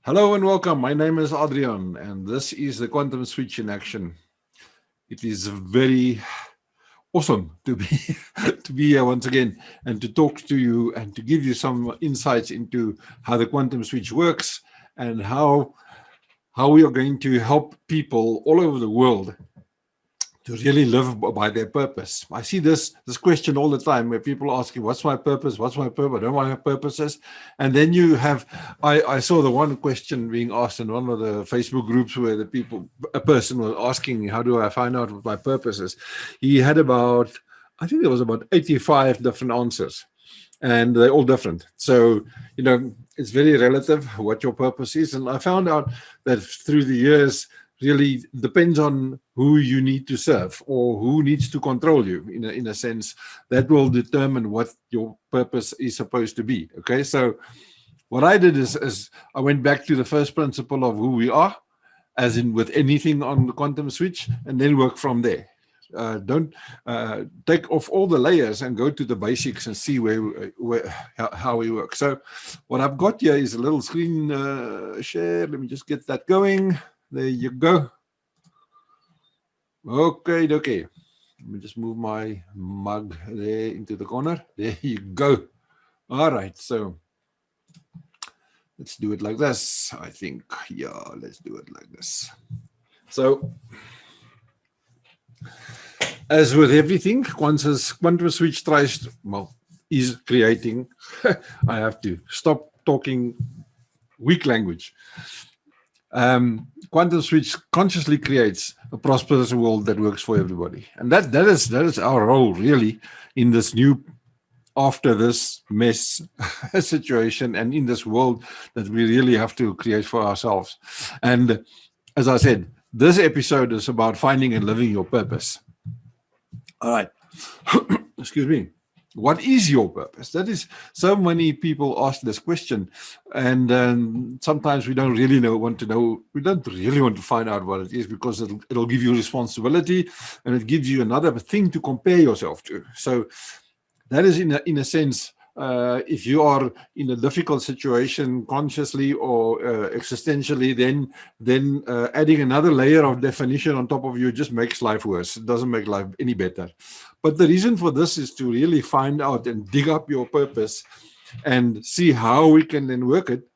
Hello and welcome. My name is Adrian, and this is the Quantum Switch in action. It is very awesome to be to be here once again and to talk to you and to give you some insights into how the quantum switch works and how we are going to help people all over the world to really live by their purpose. I see this question all the time where people ask you, "What's my purpose? What's my purpose? I don't know what my purpose is." And then you have, I saw the one question being asked in one of the Facebook groups where a person was asking, "How do I find out what my purpose is?" He had about, I think there was about 85 different answers, and they're all different. So, it's very relative what your purpose is. And I found out that through the years, really depends on who you need to serve or who needs to control you in a sense that will determine what your purpose is supposed to be. Okay, so what I did is I went back to the first principle of who we are, as in with anything on the quantum switch, and then work from there. Don't take off all the layers and go to the basics and see how we work. So what I've got here is a little screen share. Let me just get that going. There you go. Okay. Let me just move my mug there into the corner. There you go. All right. So let's do it like this. I think, yeah, let's do it like this. So as with everything, quantum switch is creating, I have to stop talking weak language. Quantum switch consciously creates a prosperous world that works for everybody, and that is our role really in this new, after this mess situation, and in this world that we really have to create for ourselves. And as I said, this episode is about finding and living your purpose. All right. Excuse me. What is your purpose? That is, so many people ask this question, and sometimes we don't really want to know. We don't really want to find out what it is, because it'll give you responsibility, and it gives you another thing to compare yourself to. So that is, in a sense, if you are in a difficult situation consciously or existentially, then adding another layer of definition on top of you just makes life worse. It doesn't make life any better. But the reason for this is to really find out and dig up your purpose and see how we can then work it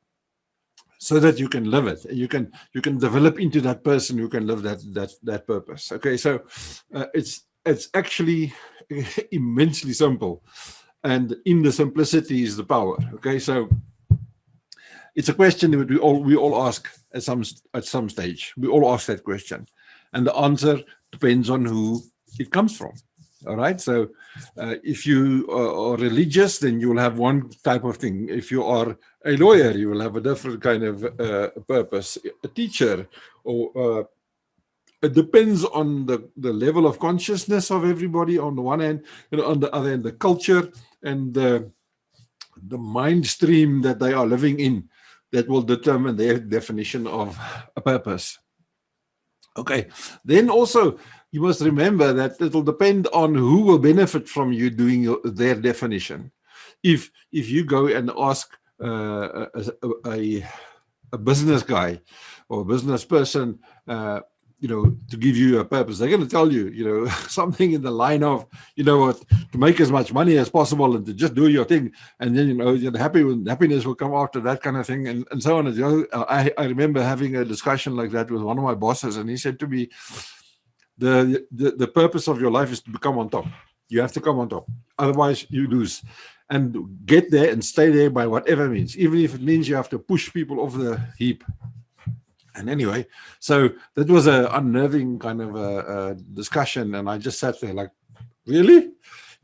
so that you can live it. You can develop into that person who can live that purpose. Okay, so it's actually immensely simple. And in the simplicity is the power. Okay, so it's a question that we all ask at some stage. We all ask that question, and the answer depends on who it comes from. All right. So if you are religious, then you will have one type of thing. If you are a lawyer, you will have a different kind of purpose. A teacher, or it depends on the level of consciousness of everybody on the one hand, on the other hand, the culture and the mind stream that they are living in, that will determine their definition of a purpose. Okay. Then also, you must remember that it will depend on who will benefit from you doing their definition. If you go and ask a business guy or a business person, to give you a purpose, they're going to tell you, something in the line of, what, to make as much money as possible and to just do your thing, and then happiness will come after that kind of thing, and so on. I remember having a discussion like that with one of my bosses, and he said to me, the purpose of your life is to become on top. You have to come on top, otherwise you lose. And get there and stay there by whatever means, even if it means you have to push people off the heap. And anyway, so that was an unnerving kind of a discussion, and I just sat there like, really?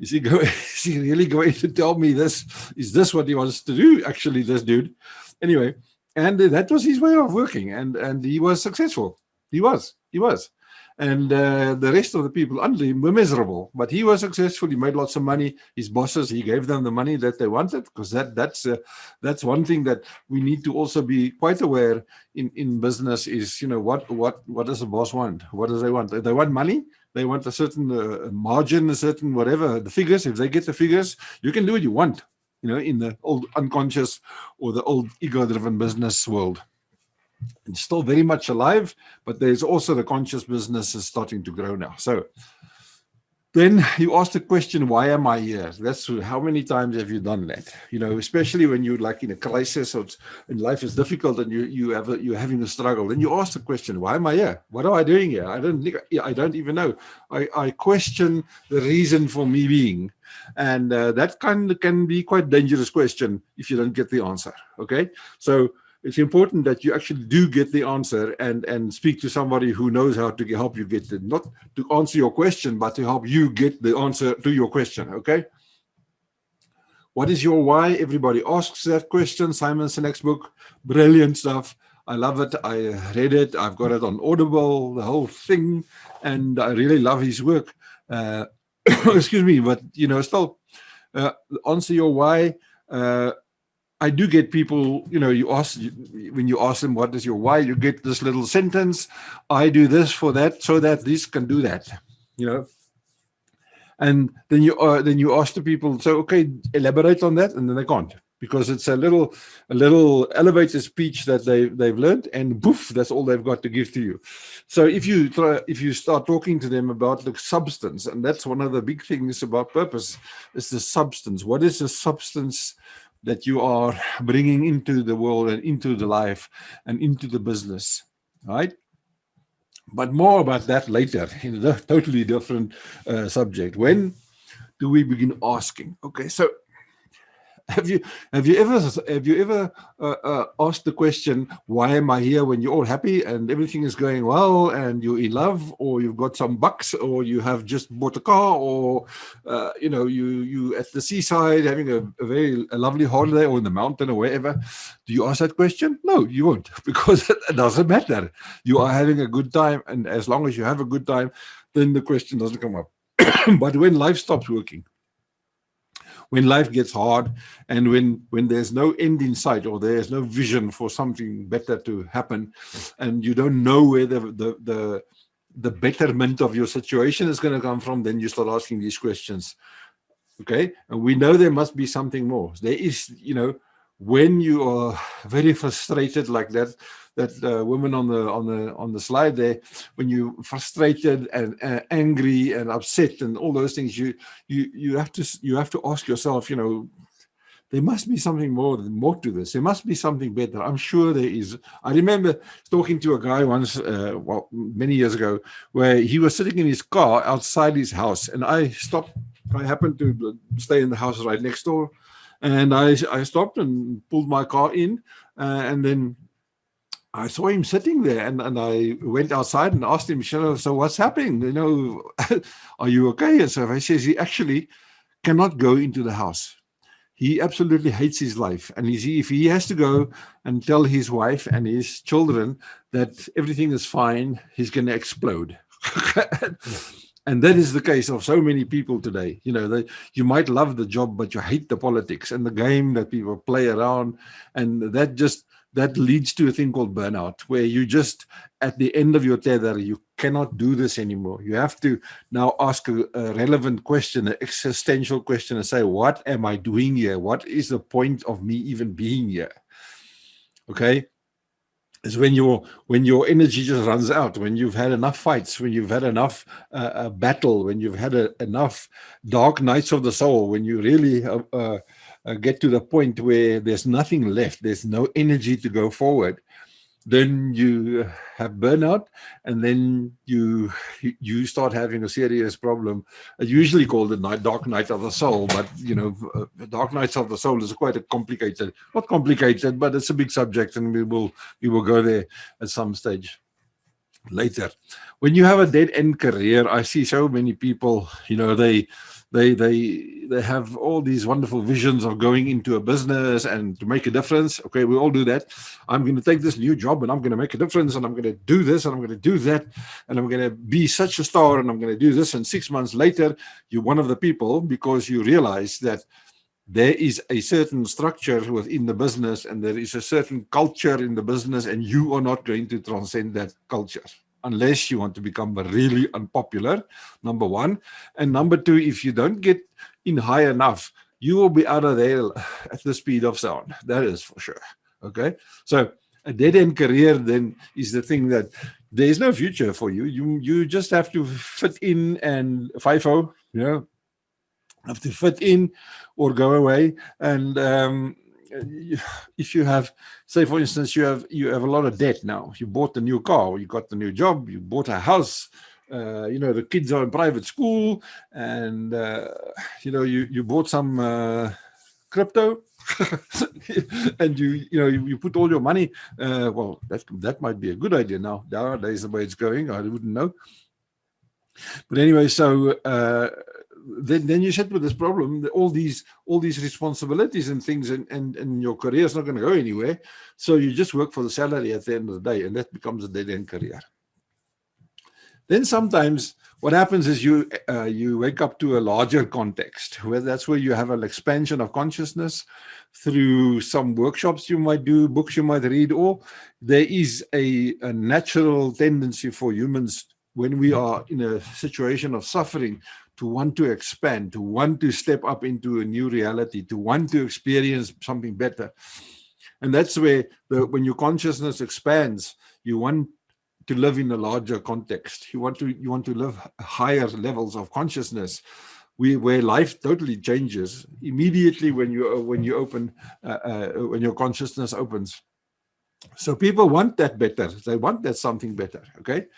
Is he really going to tell me this? Is this what he wants to do? Actually, this dude. Anyway, and that was his way of working, and he was successful. He was. And the rest of the people under him were miserable, but he was successful. He made lots of money. His bosses, he gave them the money that they wanted, because that's one thing that we need to also be quite aware in business is, what does the boss want? What do they want? They want money. They want a certain margin, a certain whatever, the figures. If they get the figures, you can do what you want, in the old unconscious or the old ego-driven business world. It's still very much alive, but there's also the conscious business is starting to grow now. So then you ask the question, why am I here? That's how many times have you done that? Especially when you're like in a crisis or and life is difficult and you're having a struggle. Then you ask the question, why am I here? What am I doing here? I don't even know. I question the reason for me being. And that can be quite dangerous question if you don't get the answer. Okay. So it's important that you actually do get the answer and speak to somebody who knows how to help you get it, not to answer your question, but to help you get the answer to your question, okay? What is your why? Everybody asks that question. Simon Sinek's book, brilliant stuff. I love it. I read it. I've got it on Audible, the whole thing, and I really love his work. Excuse me, but, still, answer your why. I do get people, when you ask them what is your why, you get this little sentence, I do this for that, so that this can do that, And then you ask the people, so, okay, elaborate on that, and then they can't, because it's a little elevator speech that they've learned, and poof, that's all they've got to give to you. So if you start talking to them about the substance, and that's one of the big things about purpose, is the substance. What is the substance that you are bringing into the world and into the life and into the business, right? But more about that later in a totally different subject. When do we begin asking? Okay, so have you ever asked the question, why am I here, when you're all happy and everything is going well and you're in love, or you've got some bucks, or you have just bought a car, or you at the seaside having a lovely holiday, or in the mountain or wherever? Do you ask that question? No, you won't, because it doesn't matter. You are having a good time, and as long as you have a good time, then the question doesn't come up. But when life stops working, when life gets hard, and when there's no end in sight, or there's no vision for something better to happen, and you don't know where the betterment of your situation is going to come from, then you start asking these questions. Okay, and we know there must be something more. There is, when you are very frustrated like that woman on the slide there, when you're frustrated and angry and upset and all those things, you have to ask yourself, there must be something more to this. There must be something better. I'm sure there is. I remember talking to a guy once, many years ago, where he was sitting in his car outside his house, and I stopped. I happened to stay in the house right next door, and I stopped and pulled my car in, and then I saw him sitting there, and I went outside and asked him, so what's happening? Are you okay? And so he says he actually cannot go into the house. He absolutely hates his life. And if he has to go and tell his wife and his children that everything is fine, he's going to explode. And that is the case of so many people today. You might love the job, but you hate the politics and the game that people play around. And that leads to a thing called burnout, where you just, at the end of your tether, you cannot do this anymore. You have to now ask a relevant question, an existential question, and say, what am I doing here? What is the point of me even being here? Okay? Is when your energy just runs out, when you've had enough fights, when you've had enough battle, when you've had enough dark nights of the soul, when you really get to the point where there's nothing left, there's no energy to go forward, then you have burnout, and then you start having a serious problem. It's usually called the dark night of the soul, but the dark nights of the soul is quite not complicated, but it's a big subject, and we will go there at some stage later. When you have a dead end career, I see so many people, they have all these wonderful visions of going into a business and to make a difference. Okay, we all do that. I'm going to take this new job, and I'm going to make a difference, and I'm going to do this, and I'm going to do that, and I'm going to be such a star, and I'm going to do this. And 6 months later, you're one of the people, because you realize that there is a certain structure within the business, and there is a certain culture in the business, and you are not going to transcend that culture unless you want to become really unpopular, number one. And number two, if you don't get in high enough, you will be out of there at the speed of sound. That is for sure. Okay. So A dead-end career then is the thing that there is no future for you. You just have to fit in and FIFO, have to fit in or go away. And if you have, say for instance, you have a lot of debt now. You bought a new car, you got the new job, you bought a house. The kids are in private school, and you bought some crypto, and you put all your money. Well, that might be a good idea now. Nowadays, the way it's going, I wouldn't know. But anyway, so then you sit with this problem, all these responsibilities and things, and your career is not going to go anywhere. So you just work for the salary at the end of the day, and that becomes a dead-end career. Then sometimes what happens is you wake up to a larger context, where that's where you have an expansion of consciousness through some workshops you might do, books you might read, or there is a natural tendency for humans when we are in a situation of suffering to want to expand, to want to step up into a new reality, to want to experience something better. And that's where when your consciousness expands, you want to live in a larger context. You want to live higher levels of consciousness, where life totally changes immediately when your consciousness opens. So people want that better. They want that something better. Okay,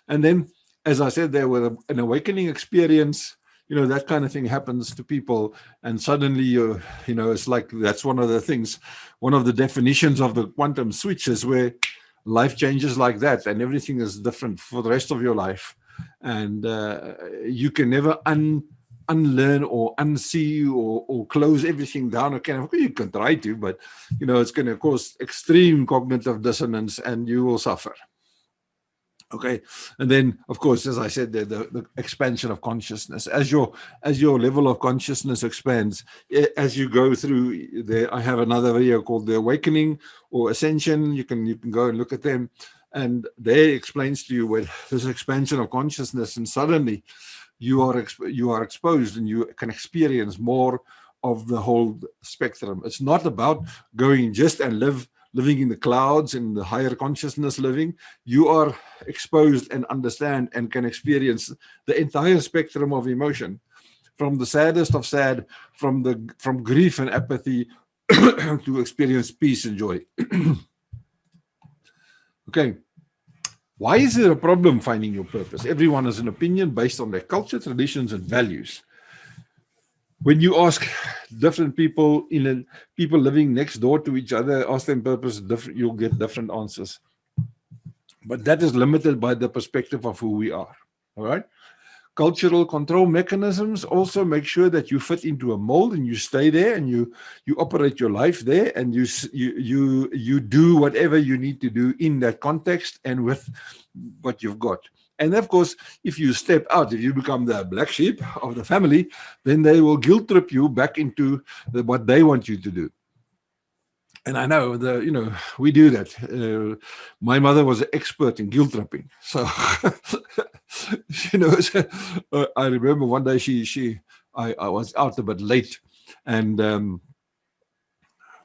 and then, as I said, there was an awakening experience. That kind of thing happens to people, and suddenly it's like that's one of the things, one of the definitions of the quantum switch is where life changes like that, and everything is different for the rest of your life, and you can never unlearn or unsee or close everything down again. You can try to, but it's going to cause extreme cognitive dissonance, and you will suffer. Okay, and then of course, as I said, the expansion of consciousness. As your level of consciousness expands, as you go through there, I have another video called The Awakening or Ascension. You can go and look at them, and there explains to you where this expansion of consciousness, and suddenly you are exposed, and you can experience more of the whole spectrum. It's not about going just and living in the clouds, in the higher consciousness living. You are exposed and understand and can experience the entire spectrum of emotion, from the saddest of sad, from grief and apathy to experience peace and joy. Okay. Why is it a problem finding your purpose? Everyone has an opinion based on their culture, traditions, and values. When you ask different people people living next door to each other, ask them purpose, you'll get different answers. But that is limited by the perspective of who we are. All right. Cultural control mechanisms also make sure that you fit into a mold, and you stay there, and you operate your life there, and you do whatever you need to do in that context and with what you've got. And of course, if you step out, if you become the black sheep of the family, then they will guilt trip you back into what they want you to do. And I know we do that. My mother was an expert in guilt tripping. So, I remember one day I was out a bit late, and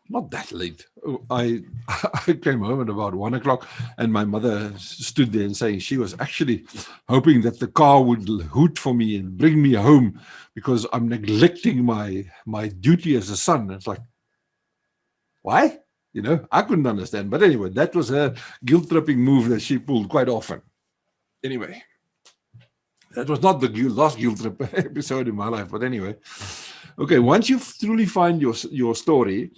not that late. I came home at about 1 o'clock, and my mother stood there and saying she was actually hoping that the car would hoot for me and bring me home because I'm neglecting my duty as a son. It's like, why? I couldn't understand. But anyway, that was a guilt-tripping move that she pulled quite often. Anyway, that was not the last guilt trip episode in my life. But anyway, okay, once you truly find your story,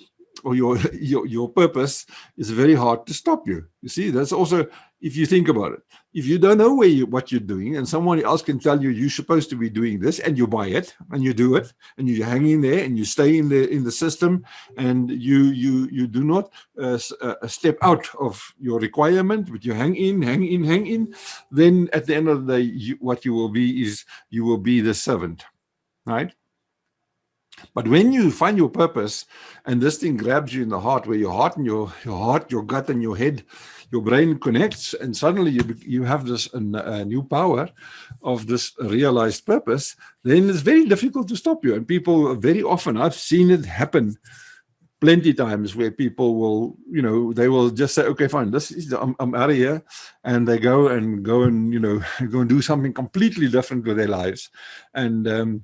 or your purpose, is very hard to stop you. You see, that's also, if you think about it, if you don't know what you're doing, and someone else can tell you you're supposed to be doing this, and you buy it and you do it, and you hang in there and you stay in the system, and you do not step out of your requirement, but you hang in, then at the end of the day, what you will be is you will be the servant, right? But when you find your purpose, and this thing grabs you in the heart, where your heart and your gut and your head, your brain connects, and suddenly you have this new power of this realized purpose, then it's very difficult to stop you. And people very often, I've seen it happen plenty times where people will, they will just say, okay, fine, I'm out of here. And they go and, go and do something completely different with their lives. And,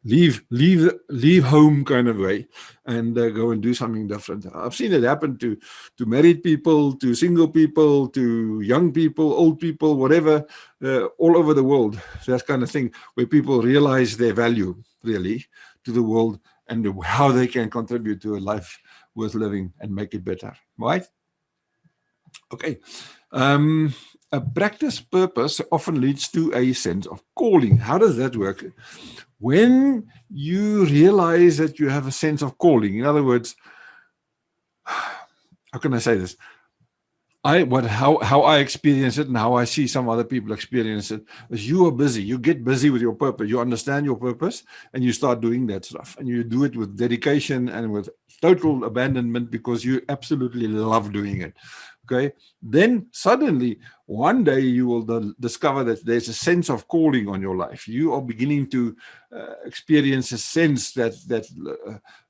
leave home kind of way, and go and do something different. I've seen it happen to married people, to single people, to young people, old people, whatever, all over the world. That kind of thing, where people realize their value really to the world and how they can contribute to a life worth living and make it better. Right? Okay. A practice purpose often leads to a sense of calling. How does that work? When you realize that you have a sense of calling, in other words, how can I say this? How I experience it and how I see some other people experience it is, you are busy. You get busy with your purpose. You understand your purpose and you start doing that stuff. And you do it with dedication and with total abandonment because you absolutely love doing it. Okay, then suddenly one day you will discover that there's a sense of calling on your life. You are beginning to experience a sense that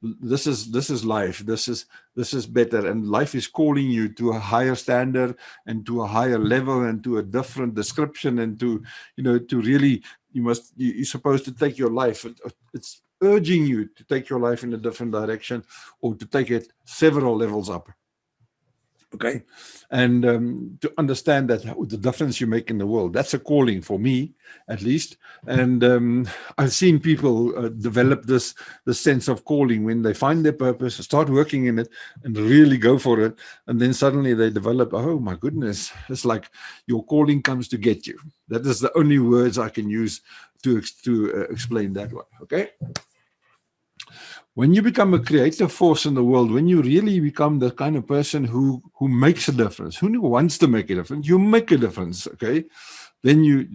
this is life. This is better, and life is calling you to a higher standard and to a higher level and to a different description, and to really you're supposed to take your life. It's urging you to take your life in a different direction, or to take it several levels up. Okay, and to understand that the difference you make in the world, that's a calling for me, at least. And I've seen people develop this sense of calling when they find their purpose, start working in it, and really go for it. And then suddenly they develop, oh my goodness, it's like your calling comes to get you. That is the only words I can use to explain that one. Okay. When you become a creative force in the world, when you really become the kind of person who makes a difference, who wants to make a difference, you make a difference, okay? Then you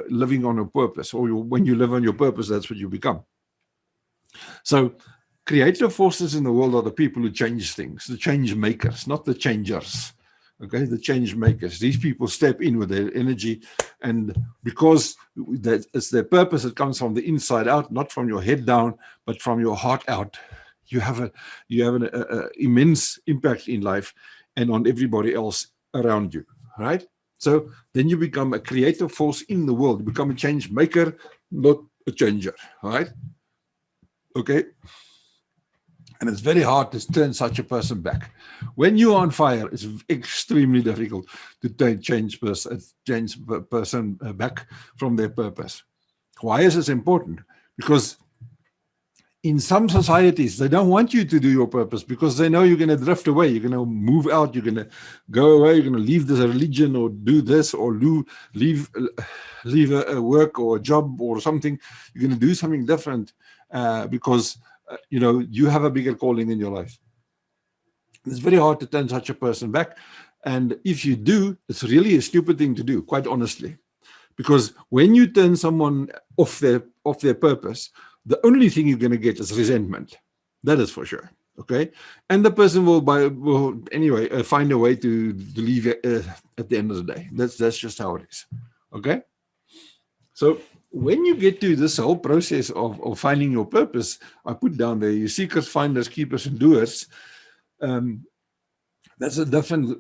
living on a purpose, or when you live on your purpose, that's what you become. So creative forces in the world are the people who change things, the change makers, not the changers. Okay, the change makers. These people step in with their energy, and because that it's their purpose, it comes from the inside out, not from your head down, but from your heart out. You have an immense impact in life and on everybody else around you, right? So then you become a creative force in the world. You become a change maker, not a changer, right? Okay. And it's very hard to turn such a person back. When you're on fire, it's extremely difficult to change a person back from their purpose. Why is this important? Because in some societies, they don't want you to do your purpose because they know you're going to drift away. You're going to move out. You're going to go away. You're going to leave this religion or do this or leave a work or a job or something. You're going to do something different because you have a bigger calling in your life. It's very hard to turn such a person back. And if you do, it's really a stupid thing to do, quite honestly. Because when you turn someone off their purpose, the only thing you're going to get is resentment. That is for sure. Okay. And the person will anyway find a way to leave at the end of the day. That's just how it is. Okay. So when you get to this whole process of finding your purpose, I put down there, you seekers, finders, keepers, and doers. That's a different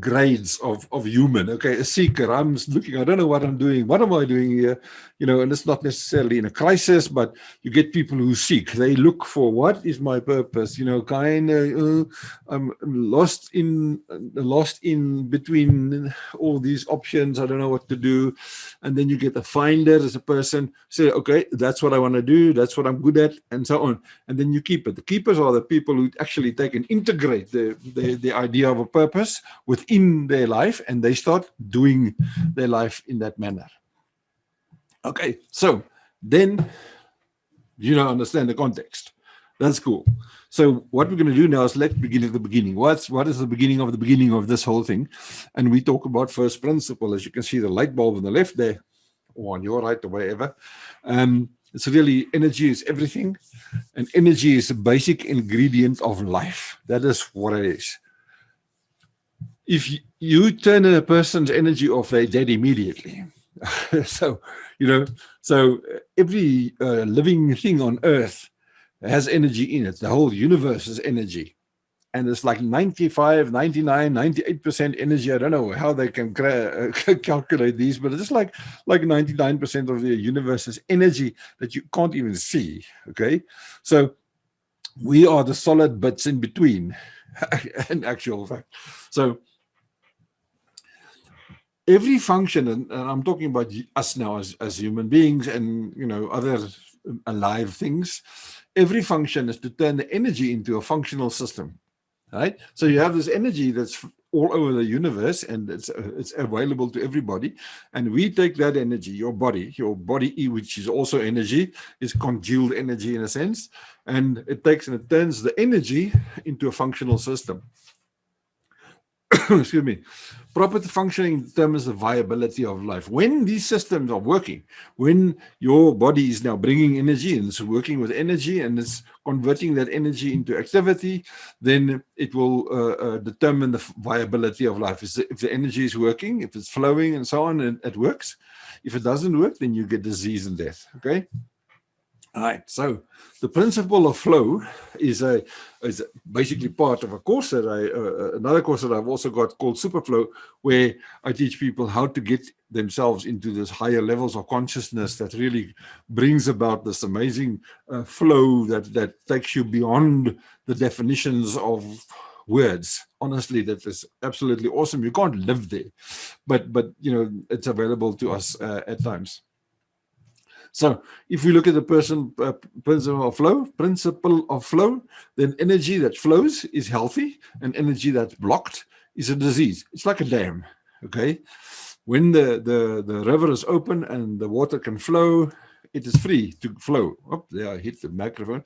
grades of human. Okay, a seeker, I'm looking, I don't know what I'm doing. What am I doing here? And it's not necessarily in a crisis, but you get people who seek. They look for, what is my purpose? I'm lost in between all these options. I don't know what to do. And then you get a finder as a person, say, okay, that's what I want to do. That's what I'm good at, and so on. And then you keep it. The keepers are the people who actually take and integrate the idea of a purpose within their life, and they start doing their life in that manner. Okay, so then you don't understand the context. That's cool. So what we're going to do now is let's begin at the beginning. What is the beginning of this whole thing? And we talk about first principle. As you can see, the light bulb on the left there, or on your right, or wherever. It's really, energy is everything, and energy is a basic ingredient of life. That is what it is. If you turn a person's energy off, they're dead immediately. So every living thing on earth has energy in it. The whole universe is energy. And it's like 95, 99, 98% energy. I don't know how they can calculate these, but it's like 99% of the universe is energy that you can't even see. Okay. So we are the solid bits in between, in actual fact. So every function, and I'm talking about us now as human beings and, other alive things, every function is to turn the energy into a functional system. Right? So you have this energy that's all over the universe, and it's available to everybody. And we take that energy, your body, which is also energy, is congealed energy in a sense, and it takes and it turns the energy into a functional system. Excuse me. Proper functioning determines the viability of life. When these systems are working, when your body is now bringing energy and it's working with energy and it's converting that energy into activity, then it will determine the viability of life. If the energy is working, if it's flowing and so on, and it works. If it doesn't work, then you get disease and death. Okay. All right, so the principle of flow is basically part of a course that another course that I've also got called Superflow, where I teach people how to get themselves into this higher levels of consciousness that really brings about this amazing flow that takes you beyond the definitions of words. Honestly, that is absolutely awesome. You can't live there, but it's available to us at times. So if we look at the principle of flow, then energy that flows is healthy, and energy that's blocked is a disease. It's like a dam. Okay. When the river is open and the water can flow, it is free to flow. Oh, there I hit the microphone.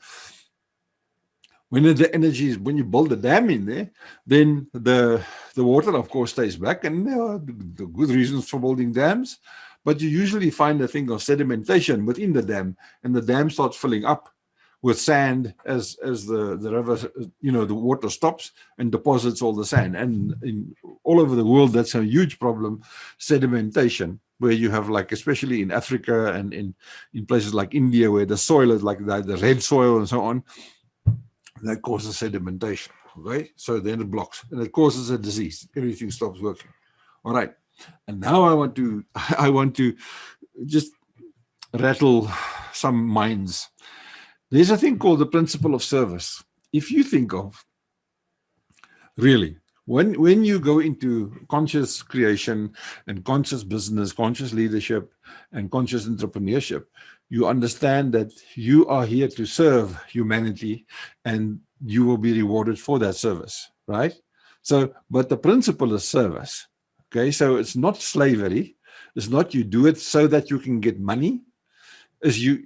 When the energy is, when you build a dam in there, then the water, of course, stays back, and there are the good reasons for building dams. But you usually find a thing of sedimentation within the dam, and the dam starts filling up with sand as the river, the water stops and deposits all the sand. And all over the world, that's a huge problem, sedimentation, where you have, like, especially in Africa and in places like India, where the soil is like the red soil and so on, that causes sedimentation. Okay, so then it blocks and it causes a disease. Everything stops working. All right. And now I want to just rattle some minds. There's a thing called the principle of service. If you think of, really, when you go into conscious creation and conscious business, conscious leadership, and conscious entrepreneurship, you understand that you are here to serve humanity, and you will be rewarded for that service, right? So, but the principle is service. Okay, so it's not slavery. It's not you do it so that you can get money. Is you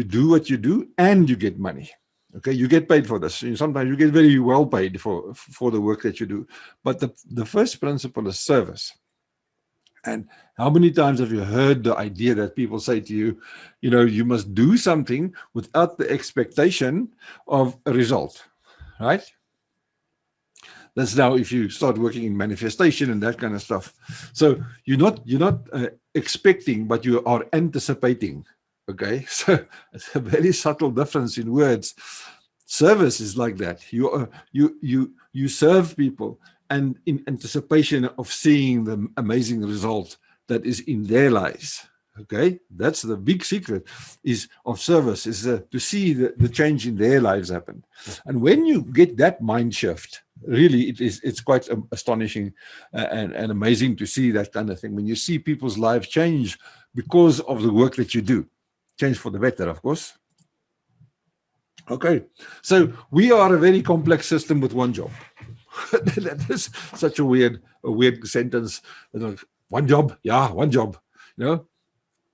do what you do and you get money. Okay, you get paid for this. Sometimes you get very well paid for the work that you do. But the first principle is service. And how many times have you heard the idea that people say to you, you must do something without the expectation of a result, right? That's now if you start working in manifestation and that kind of stuff. So you're not expecting, but you are anticipating. Okay, so it's a very subtle difference in words. Service is like that. You serve people, and in anticipation of seeing the amazing result that is in their lives. Okay, that's the big secret of service, is to see the change in their lives happen. And when you get that mind shift, really, it's quite astonishing and amazing to see that kind of thing. When you see people's lives change because of the work that you do, change for the better, of course. Okay, so we are a very complex system with one job. That is such a weird sentence. One job, yeah, one job.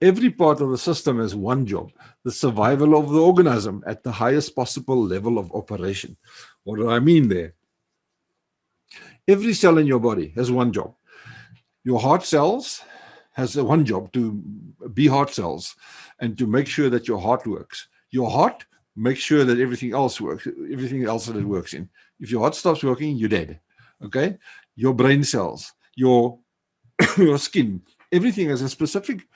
Every part of the system has one job: the survival of the organism at the highest possible level of operation. What do I mean there? Every cell in your body has one job. Your heart cells has one job, to be heart cells and to make sure that your heart works. Your heart makes sure that everything else works, everything else that it works in. If your heart stops working, you're dead. Okay? Your brain cells, your skin, Everything has a specific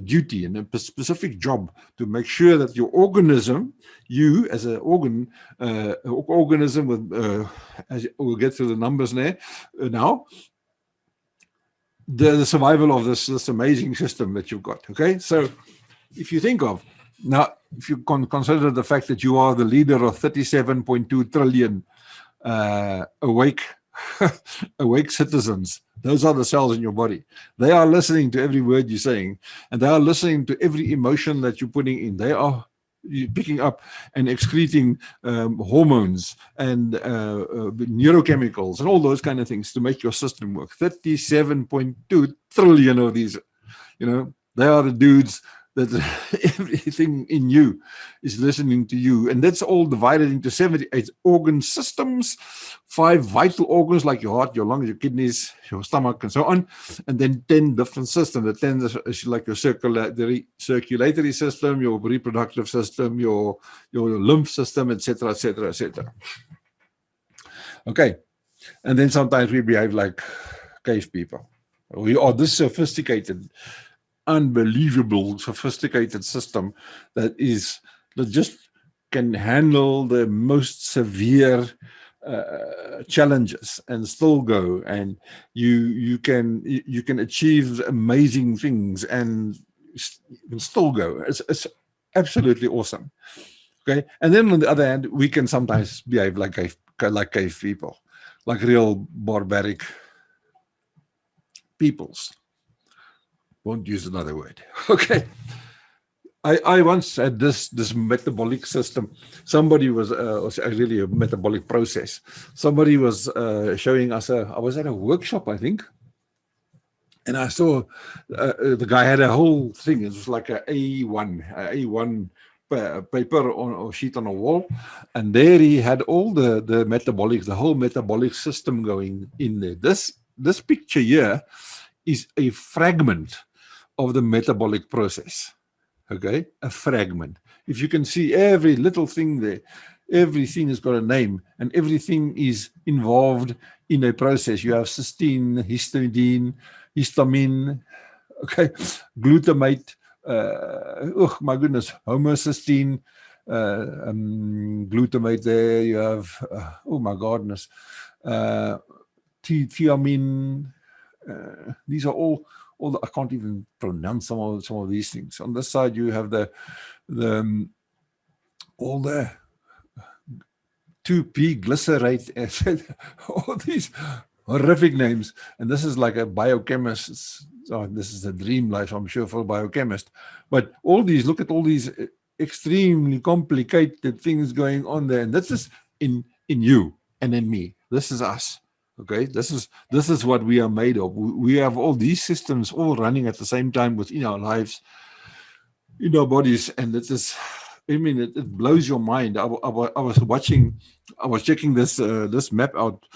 duty and a specific job to make sure that your organism, you as an organism with, as we'll get to the numbers now, the survival of this amazing system that you've got. Okay, so if you think of now, if you consider the fact that you are the leader of 37.2 trillion awake citizens, those are the cells in your body. They are listening to every word you're saying, and they are listening to every emotion that you're putting in. They are picking up and excreting hormones and neurochemicals and all those kind of things to make your system work. 37.2 trillion of these, they are the dudes that everything in you is listening to you. And that's all divided into 78 organ systems, 5 vital organs like your heart, your lungs, your kidneys, your stomach, and so on. And then 10 different systems. The 10 is like your circulatory system, your reproductive system, your lymph system, etc., etc., etc. Okay. And then sometimes we behave like cave people. We are this sophisticated, unbelievable sophisticated system that just can handle the most severe challenges and still go, and you can achieve amazing things and still go. It's absolutely awesome. Okay, and then on the other hand, we can sometimes behave like cave people, like real barbaric peoples. Won't use another word. Okay. I once had this metabolic system. Somebody was really a metabolic process. Somebody was showing us I was at a workshop, I think, and I saw the guy had a whole thing. It was like a A1 paper or sheet on a wall, and there he had all the whole metabolic system going in there. This picture here is a fragment of the metabolic process. Okay, a fragment. If you can see every little thing there, everything has got a name, and everything is involved in a process. You have cysteine, histidine, histamine, okay, glutamate, oh my goodness, homocysteine, glutamate there. You have, oh my goodness, thiamine. These are all I can't even pronounce some of these things. On this side, you have all the 2P glycerate acid, all these horrific names. And this is like a biochemist. Oh, this is a dream life, I'm sure, for a biochemist. But look at all these extremely complicated things going on there. And this is in you and in me. This is us. Okay, this is what we are made of. We have all these systems all running at the same time within our lives, in our bodies, and it blows your mind. I was checking this map out.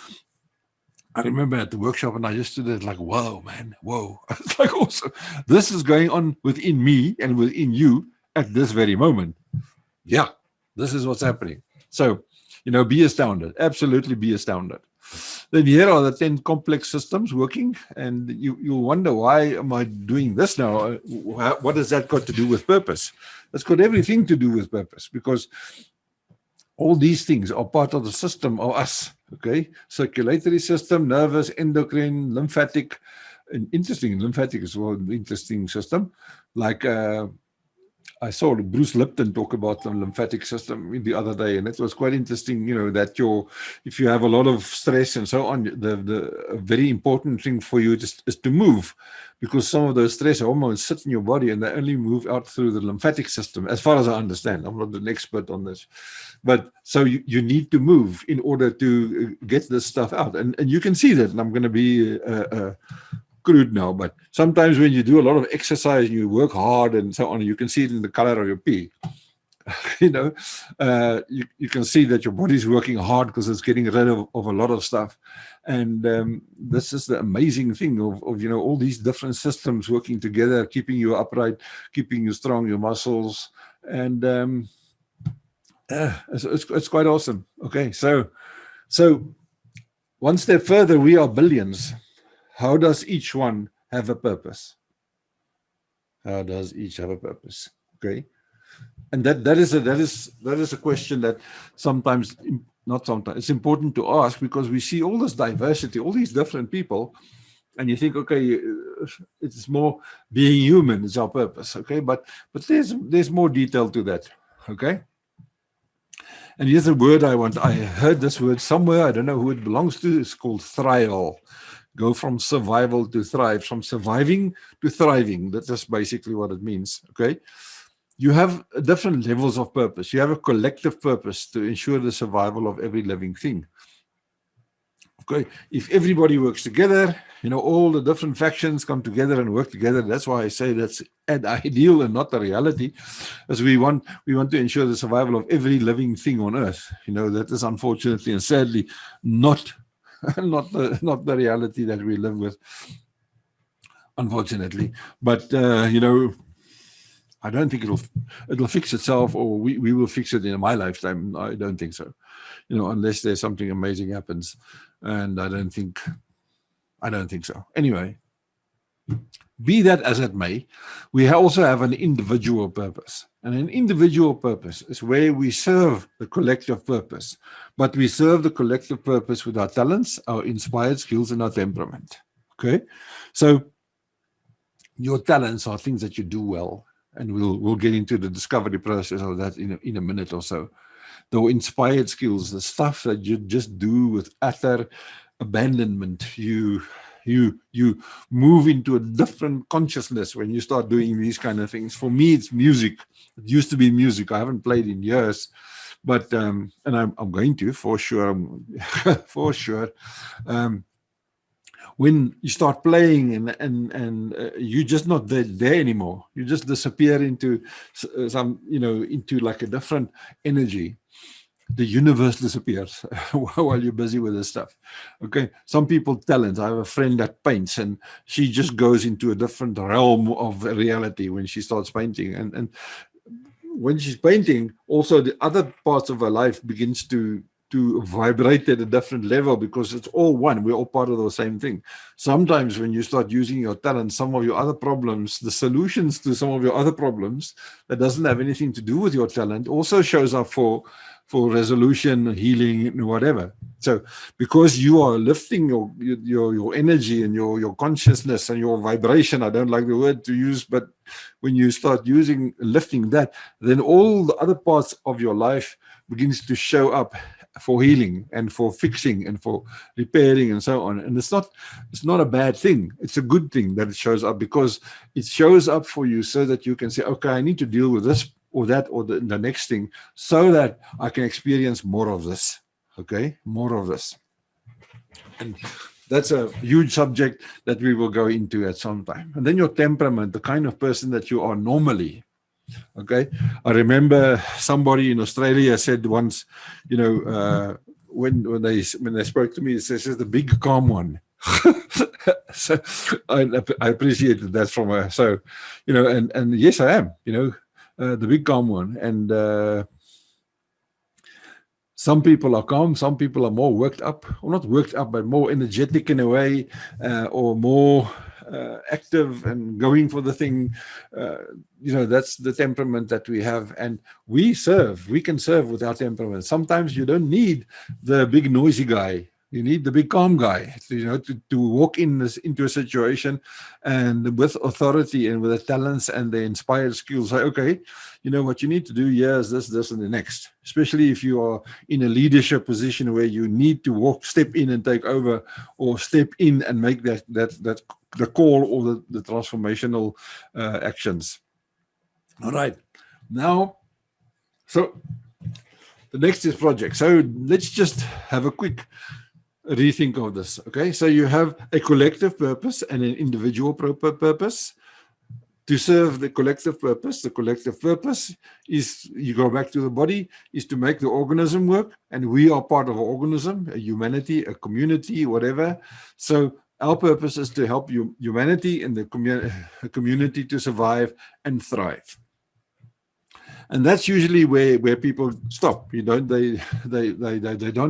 I remember at the workshop, and I just stood there like, whoa, man, whoa. It's like, also, this is going on within me and within you at this very moment. Yeah, this is what's happening. So, be astounded. Absolutely be astounded. Then here are the 10 complex systems working, and you'll wonder, why am I doing this now? What has that got to do with purpose? It's got everything to do with purpose, because all these things are part of the system of us. Okay, circulatory system, nervous, endocrine, lymphatic. And interesting, lymphatic is an interesting system. Like I saw Bruce Lipton talk about the lymphatic system the other day, and it was quite interesting, that if you have a lot of stress and so on, the very important thing for you is to move, because some of those stress hormones sit in your body and they only move out through the lymphatic system, as far as I understand. I'm not an expert on this. But so you need to move in order to get this stuff out. And you can see that, and I'm going to be crude now, but sometimes when you do a lot of exercise, you work hard and so on, you can see it in the color of your pee. You can see that your body's working hard because it's getting rid of a lot of stuff. And this is the amazing thing of all these different systems working together, keeping you upright, keeping you strong, your muscles. And it's quite awesome. Okay, so one step further, we are billions. How does each one have a purpose? How does each have a purpose? Okay. And that is a question that sometimes, not sometimes, it's important to ask, because we see all this diversity, all these different people, and you think, okay, it's more being human is our purpose, okay? But there's more detail to that, okay? And here's a word I heard this word somewhere, I don't know who it belongs to, it's called thrival. Go from survival to thrive, from surviving to thriving. That's just basically what it means, okay? You have different levels of purpose. You have a collective purpose to ensure the survival of every living thing. Okay, if everybody works together, all the different factions come together and work together. That's why I say that's an ideal and not the reality, as we want to ensure the survival of every living thing on earth. That is unfortunately and sadly not the reality that we live with, unfortunately. But I don't think it'll fix itself, or we will fix it in my lifetime. I don't think so. Unless there's something amazing happens, and I don't think so. Anyway, be that as it may, we also have an individual purpose, and an individual purpose is where we serve the collective purpose, but we serve the collective purpose with our talents, our inspired skills, and our temperament. Okay, so your talents are things that you do well. And we'll get into the discovery process of that in a minute or so. The inspired skills, the stuff that you just do with utter abandonment. You move into a different consciousness when you start doing these kind of things. For me, it's music. It used to be music. I haven't played in years, but and I'm going to for sure. For sure. When you start playing and you're just not there anymore, you just disappear into into like a different energy. The universe disappears while you're busy with this stuff. Okay, some people talent. I have a friend that paints, and she just goes into a different realm of reality when she starts painting. And when she's painting, also the other parts of her life begins to vibrate at a different level, because it's all one. We're all part of the same thing. Sometimes when you start using your talent, some of your other problems, the solutions to some of your other problems that doesn't have anything to do with your talent, also shows up for resolution, healing, and whatever. So because you are lifting your energy and your consciousness and your vibration, I don't like the word to use, but when you start lifting that, then all the other parts of your life begins to show up for healing and for fixing and for repairing and so on. And it's not a bad thing. It's a good thing that it shows up, because it shows up for you so that you can say, okay, I need to deal with this or that or the next thing, so that I can experience more of this. Okay, more of this. And that's a huge subject that we will go into at some time. And then your temperament, the kind of person that you are normally. Okay, I remember somebody in Australia said once, when they spoke to me, it says the big calm one. So I appreciated that from her. So, and yes, I am, the big calm one. And some people are calm, some people are more worked up, or not worked up, but more energetic in a way, or more active and going for the thing. That's the temperament that we have, and we can serve with our temperament. Sometimes you don't need the big noisy guy. You need the big calm guy, to walk into a situation and with authority and with the talents and the inspired skills, say, okay, what you need to do here is this, and the next. Especially if you are in a leadership position where you need to step in and take over, or step in and make that the call or the transformational actions. All right, now, so the next is project. So let's just have a quick rethink of this. Okay, so you have a collective purpose and an individual purpose. To serve the collective purpose is, you go back to the body, is to make the organism work, and we are part of an organism, a humanity, a community, whatever. So our purpose is to help humanity and the community to survive and thrive. And that's usually where people stop. They don't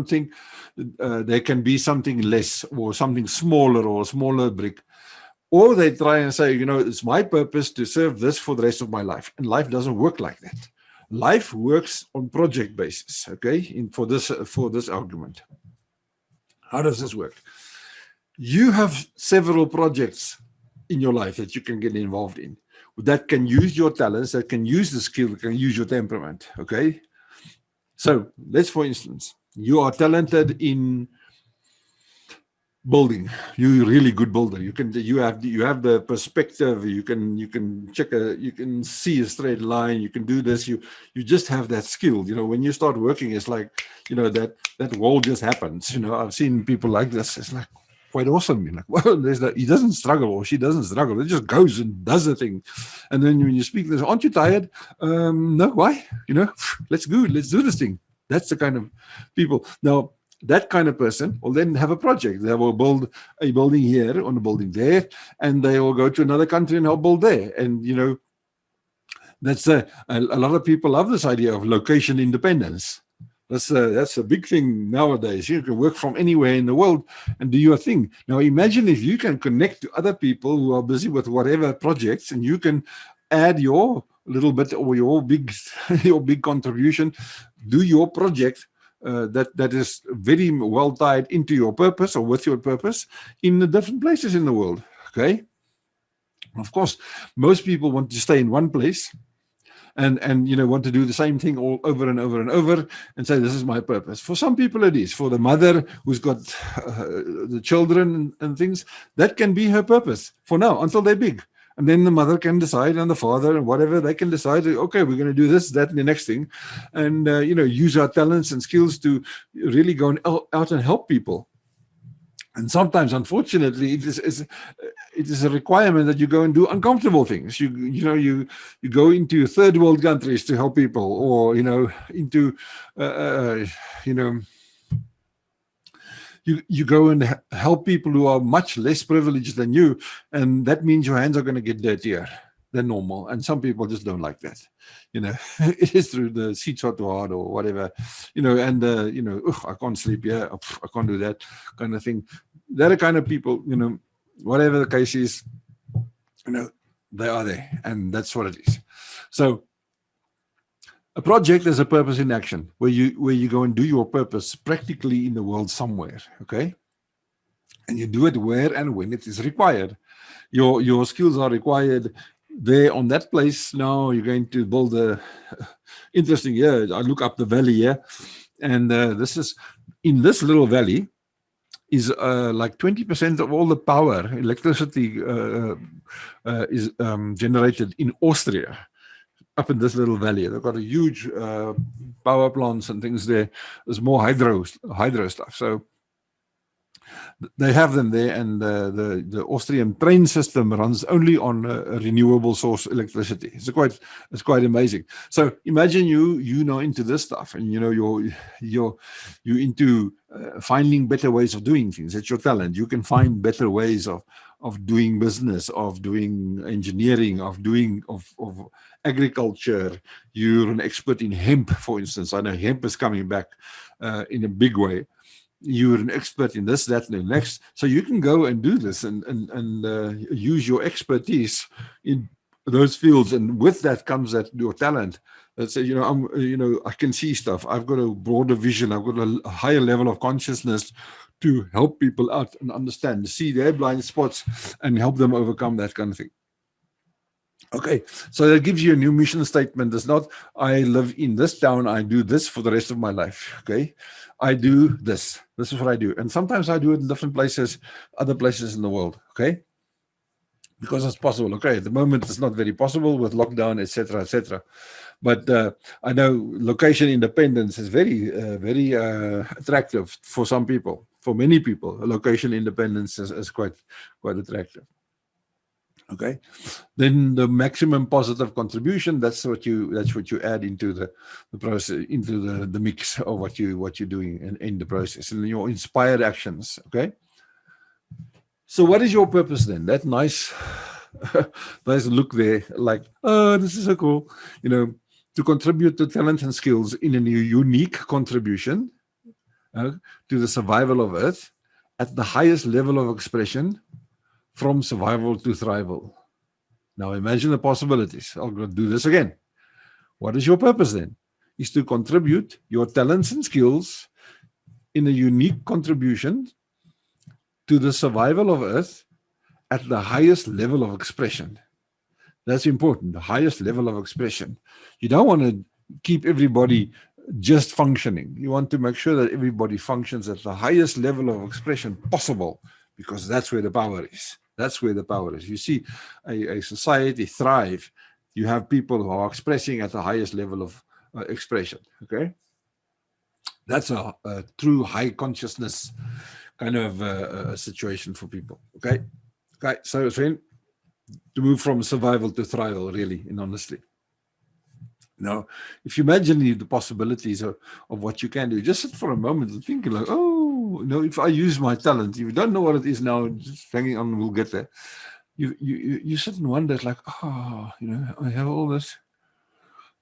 think there can be something less or something smaller or a smaller brick. Or they try and say, it's my purpose to serve this for the rest of my life. And life doesn't work like that. Life works on project basis, okay? For this argument. How does this work? You have several projects in your life that you can get involved in that can use your talents, that can use the skill, that can use your temperament, okay? So let's, for instance, you are talented in building. You're a really good builder. You have the perspective. You can see a straight line. You can do this. You just have that skill. When you start working, it's like that wall just happens. I've seen people like this. It's like quite awesome. You're like, well, he doesn't struggle or she doesn't struggle. It just goes and does the thing. And then when you speak this, aren't you tired? No, why? Let's do this thing. That's the kind of people. Now, that kind of person will then have a project. They will build a building here or a building there, and they will go to another country and help build there. And, that's a lot of people love this idea of location independence. That's a big thing nowadays. You can work from anywhere in the world and do your thing. Now, imagine if you can connect to other people who are busy with whatever projects, and you can add your little bit or your big contribution, do your project that is very well tied into your purpose or with your purpose in the different places in the world. Okay. Of course, most people want to stay in one place and want to do the same thing all over and over and over and say, this is my purpose. For some people it is. For the mother who's got the children and things, that can be her purpose for now until they're big. And then the mother can decide, and the father, and whatever, they can decide, okay, we're going to do this, that, and the next thing. And, use our talents and skills to really go out and help people. And sometimes, unfortunately, it is a requirement that you go and do uncomfortable things. You go into third world countries to help people, or, into, You go and help people who are much less privileged than you, and that means your hands are going to get dirtier than normal. And some people just don't like that. It is through the seats are too hard or whatever, and I can't sleep here. I can't do that kind of thing. They're the kind of people, whatever the case is, they are there, and that's what it is. So a project is a purpose in action, where you go and do your purpose practically in the world somewhere, okay? And you do it where and when it is required. Your skills are required there on that place. Now you're going to build a interesting here. I look up the valley here, and this is in this little valley is like 20% of all the power, electricity is generated in Austria. Up in this little valley, they've got a huge power plants and things there. There's more hydro stuff. So they have them there, and the Austrian train system runs only on a renewable source electricity. It's quite amazing. So imagine you know into this stuff, and you're into finding better ways of doing things. It's your talent. You can find better ways of doing business, of doing engineering, of agriculture. You're an expert in hemp, for instance. I know hemp is coming back in a big way. You're an expert in this, that, and the next. So you can go and do this and use your expertise in those fields. And with that comes your talent. Let's say, I can see stuff. I've got a broader vision. I've got a higher level of consciousness to help people out and understand, see their blind spots and help them overcome that kind of thing. Okay, so that gives you a new mission statement. It's not, I live in this town, I do this for the rest of my life. Okay, I do this. This is what I do. And sometimes I do it in different places, other places in the world. Okay, because it's possible. Okay, at the moment it's not very possible with lockdown, etc., etc. But I know location independence is very attractive for some people. For many people, location independence is quite attractive. Okay, then the maximum positive contribution, that's what you add into the process, into the mix of what you're doing in the process, and your inspired actions. Okay, so what is your purpose then? That nice look there, like, oh, this is so cool, to contribute to talent and skills in a unique contribution to the survival of Earth at the highest level of expression from survival to thrival. Now imagine the possibilities. I'll go do this again. What is your purpose then? Is to contribute your talents and skills in a unique contribution to the survival of Earth at the highest level of expression. That's important, the highest level of expression. You don't want to keep everybody just functioning. You want to make sure that everybody functions at the highest level of expression possible, because that's where the power is. That's where the power is. You see a society thrive. You have people who are expressing at the highest level of expression. Okay, that's a true high consciousness kind of situation for people. Okay, so to move from survival to thrival, really, and honestly. Now, if you imagine the possibilities of what you can do, just sit for a moment and think like, oh, if I use my talent, if you don't know what it is now, just hanging on, we'll get there. You sit and wonder like, I have all this.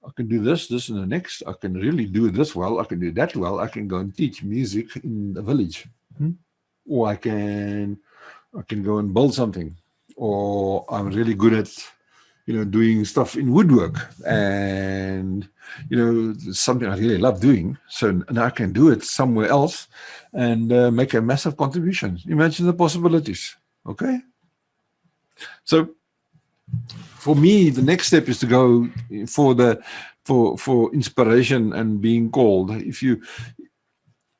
I can do this, and the next. I can really do this well. I can do that well. I can go and teach music in the village. Or I can go and build something. Or I'm really good at doing stuff in woodwork, and something I really love doing. So and I can do it somewhere else and make a massive contribution. Imagine the possibilities. Okay. So for me, the next step is to go for inspiration and being called.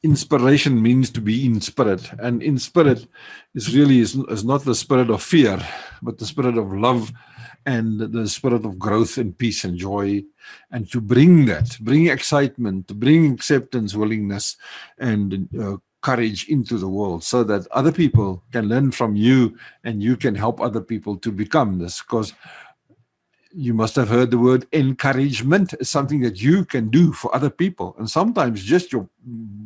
Inspiration means to be in spirit, and in spirit is not the spirit of fear, but the spirit of love and the spirit of growth and peace and joy, and to bring excitement, to bring acceptance, willingness, and courage into the world, so that other people can learn from you and you can help other people to become this. Because you must have heard the word encouragement is something that you can do for other people. And sometimes just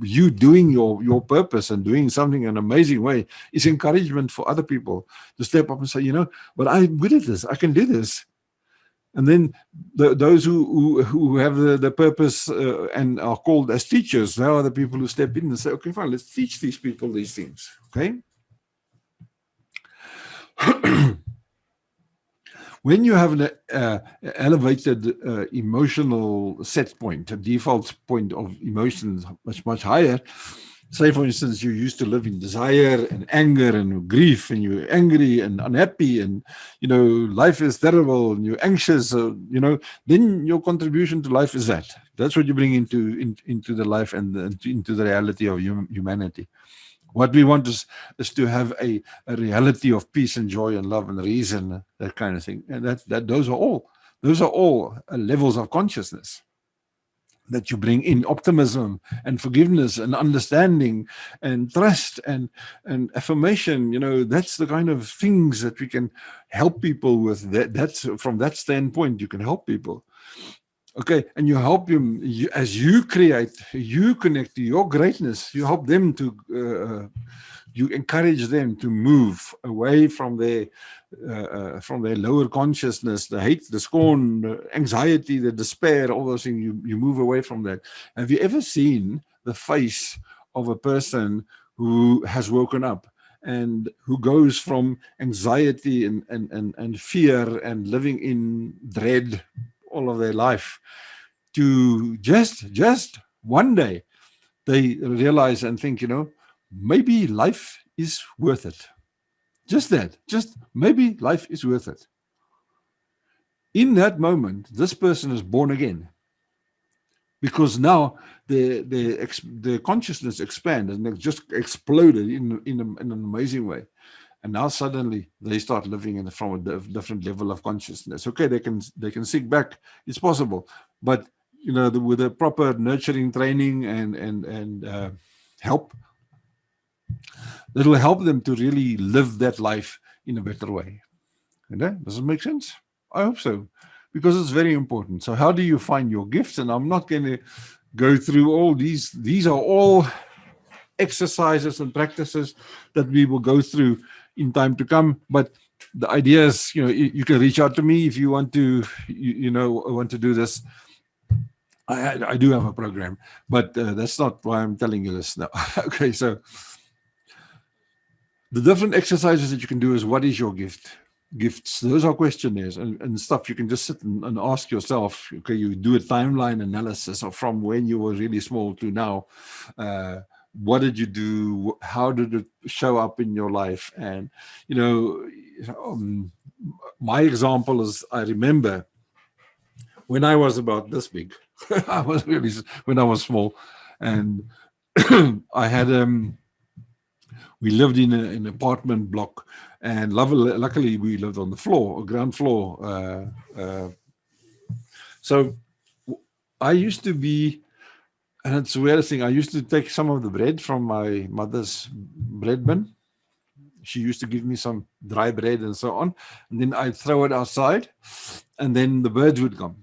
you doing your purpose and doing something in an amazing way is encouragement for other people to step up and say, but I'm good at this. I can do this. And then those who have the purpose and are called as teachers, they are the people who step in and say, okay, fine, let's teach these people these things. Okay. When you have an elevated emotional set point, a default point of emotions much higher, say for instance, you used to live in desire and anger and grief, and you're angry and unhappy, and life is terrible, and you're anxious, then your contribution to life is that. That's what you bring into the life and into the reality of humanity. What we want is to have a reality of peace and joy and love and reason, that kind of thing. And those are all levels of consciousness that you bring in: optimism and forgiveness and understanding and trust and affirmation. That's the kind of things that we can help people with. That's from that standpoint, you can help people. Okay, and you help them as you connect to your greatness. You help them to, you encourage them to move away from their lower consciousness, the hate, the scorn, the anxiety, the despair, all those things. You move away from that. Have you ever seen the face of a person who has woken up and who goes from anxiety and fear and living in dread all of their life to just one day they realize and think, maybe life is worth it. Just maybe life is worth it. In that moment, this person is born again, because now the consciousness expanded and it just exploded in an amazing way. And now suddenly they start living from a different level of consciousness. Okay, they can sink back. It's possible, but with a proper nurturing training and help, that will help them to really live that life in a better way. Does it make sense? I hope so, because it's very important. So how do you find your gifts? And I'm not going to go through all these. These are all exercises and practices that we will go through in time to come. But the idea is, you can reach out to me if you want to, want to do this. I do have a program, but that's not why I'm telling you this now. Okay, so The different exercises that you can do is, what is your gift? Gifts. Those are questionnaires and stuff you can just sit and ask yourself. Okay, you do a timeline analysis of from when you were really small to now. Uh, what did you do? How did it show up in your life? And you know, um, my example is, I remember when I was about this big. I was really when I was small, and I had we lived in an apartment block, and luckily we lived on the floor, ground floor. So I used to be, and it's the weirdest thing, I used to take some of the bread from my mother's bread bin. She used to give me some dry bread and so on, and then I'd throw it outside, and then the birds would come.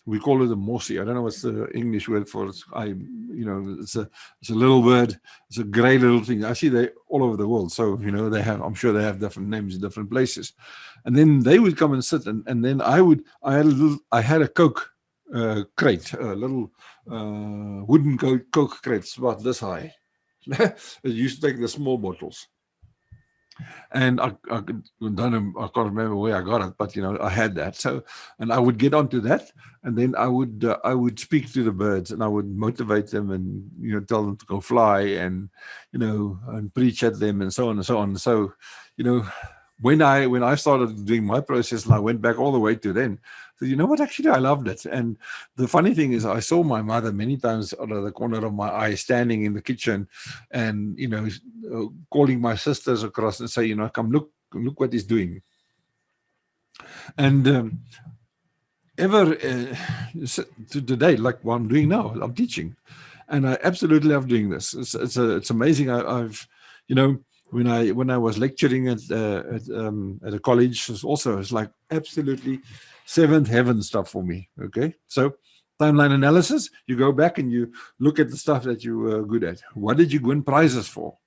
We call it a mossie. I don't know what's the English word for it. It's a little bird. It's a grey little thing. I see they all over the world. So they have. I'm sure they have different names in different places. And then they would come and sit, and then I had a Coke crate, a little wooden Coke crate, it's about this high. It used to take the small bottles. And I can't remember where I got it, but I had that. So, and I would get onto that, and then I would speak to the birds, and I would motivate them, and tell them to go fly, and and preach at them, and so on and so on. So, when I started doing my process, and I went back all the way to then, so you know what? Actually, I loved it. And the funny thing is, I saw my mother many times out of the corner of my eye, standing in the kitchen, and calling my sisters across and say, come look what he's doing. And ever to today, like what I'm doing now, I'm teaching, and I absolutely love doing this. It's amazing. I've when I was lecturing at a college, it's like absolutely seventh heaven stuff for me. Okay, so timeline analysis, you go back and you look at the stuff that you were good at. What did you win prizes for?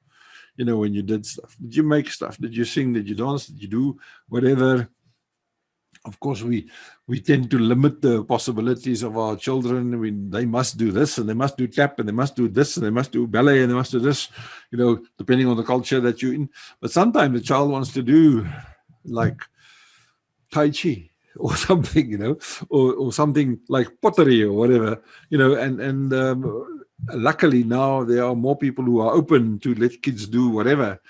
When you did stuff, did you make stuff? Did you sing? Did you dance? Did you do whatever? Of course, we tend to limit the possibilities of our children. They must do this, and they must do tap, and they must do this, and they must do ballet, and they must do this, depending on the culture that you're in. But sometimes the child wants to do like Tai Chi or something, or something like pottery or whatever, and luckily now there are more people who are open to let kids do whatever.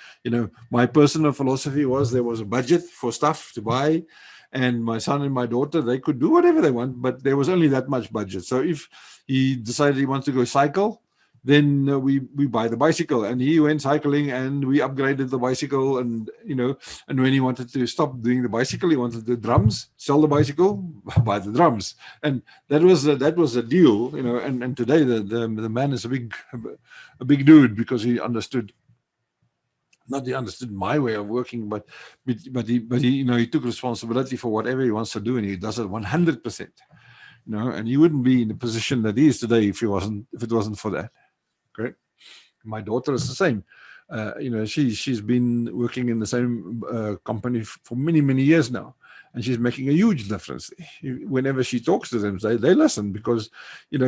My personal philosophy was, there was a budget for stuff to buy, and my son and my daughter, they could do whatever they want, but there was only that much budget. So if he decided he wants to go cycle, then we buy the bicycle, and he went cycling, and we upgraded the bicycle, and and when he wanted to stop doing the bicycle, he wanted the drums, sell the bicycle, buy the drums, and that was a deal, and today the man is a big dude, because he understood. Not he understood my way of working, but he took responsibility for whatever he wants to do, and he does it 100%. And he wouldn't be in the position that he is today if it wasn't for that. Okay, my daughter is the same. She's been working in the same company for many years now, and she's making a huge difference. Whenever she talks to them, they listen, because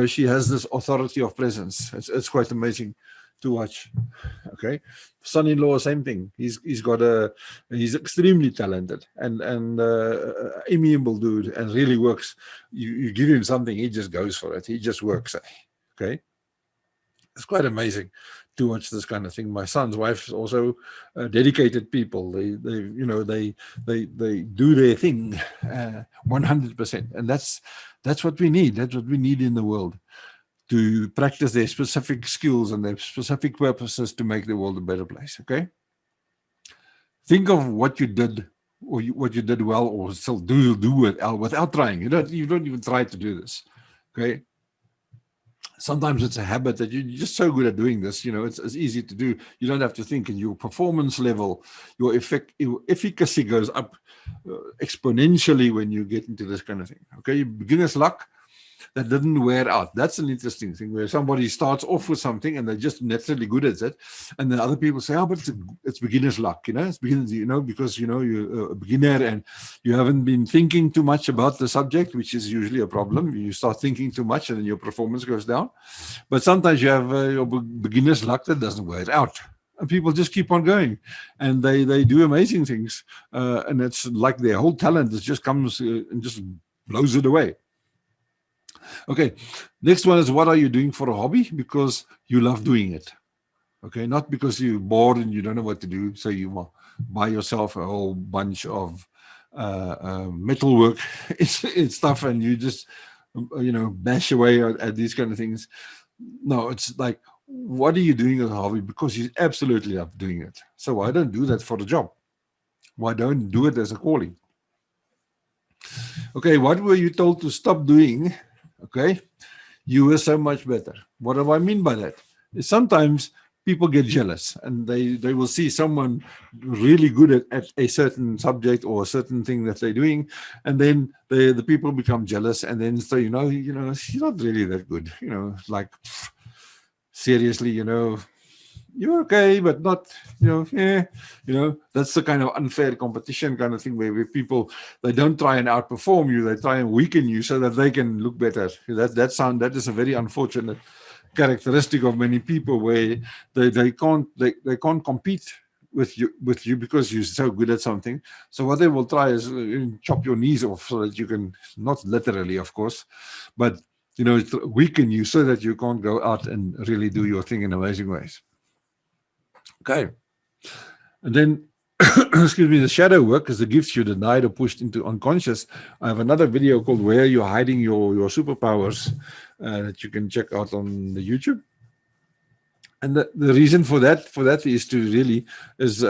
she has this authority of presence. It's quite amazing to watch. Okay, son-in-law, same thing. He's extremely talented and amiable dude, and really works. You give him something, he just goes for it. He just works. Okay, it's quite amazing to watch this kind of thing. My son's wife is also dedicated people. They do their thing 100%, and that's what we need. That's what we need in the world, to practice their specific skills and their specific purposes to make the world a better place. Okay, think of what you did, or what you did well, or still do without trying. You don't even try to do this. Okay, sometimes it's a habit that you're just so good at doing this. It's easy to do. You don't have to think, and your performance level, your efficacy goes up exponentially when you get into this kind of thing. Okay, beginner's luck, that didn't wear out. That's an interesting thing, where somebody starts off with something and they're just naturally good at it, and then other people say, "Oh, but it's beginner's luck." It's beginners, because you're a beginner and you haven't been thinking too much about the subject, which is usually a problem. You start thinking too much, and then your performance goes down. But sometimes you have your beginner's luck that doesn't wear out. and people just keep on going, and they do amazing things, and it's like their whole talent just comes and just blows it away. Okay, next one is, what are you doing for a hobby because you love doing it? Okay, not because you're bored and you don't know what to do, so you buy yourself a whole bunch of metalwork stuff, and you just bash away at these kind of things. No, it's like, what are you doing as a hobby because you absolutely love doing it? So why don't do that for the job? Why don't do it as a calling? Okay, what were you told to stop doing? Okay, you were so much better. What do I mean by that? Is sometimes people get jealous, and they will see someone really good at a certain subject or a certain thing that they're doing, and then the people become jealous, and then say, she's not really that good. Like, seriously, you're okay, but not, that's the kind of unfair competition kind of thing where people, they don't try and outperform you, they try and weaken you so that they can look better. That is a very unfortunate characteristic of many people, where they can't compete with you because you're so good at something. So what they will try is chop your knees off so that you can, not literally, of course, but weaken you so that you can't go out and really do your thing in amazing ways. Okay. And then, excuse me, the shadow work is the gifts you denied or pushed into unconscious. I have another video called Where You're Hiding Your Superpowers that you can check out on the YouTube. And the reason for that is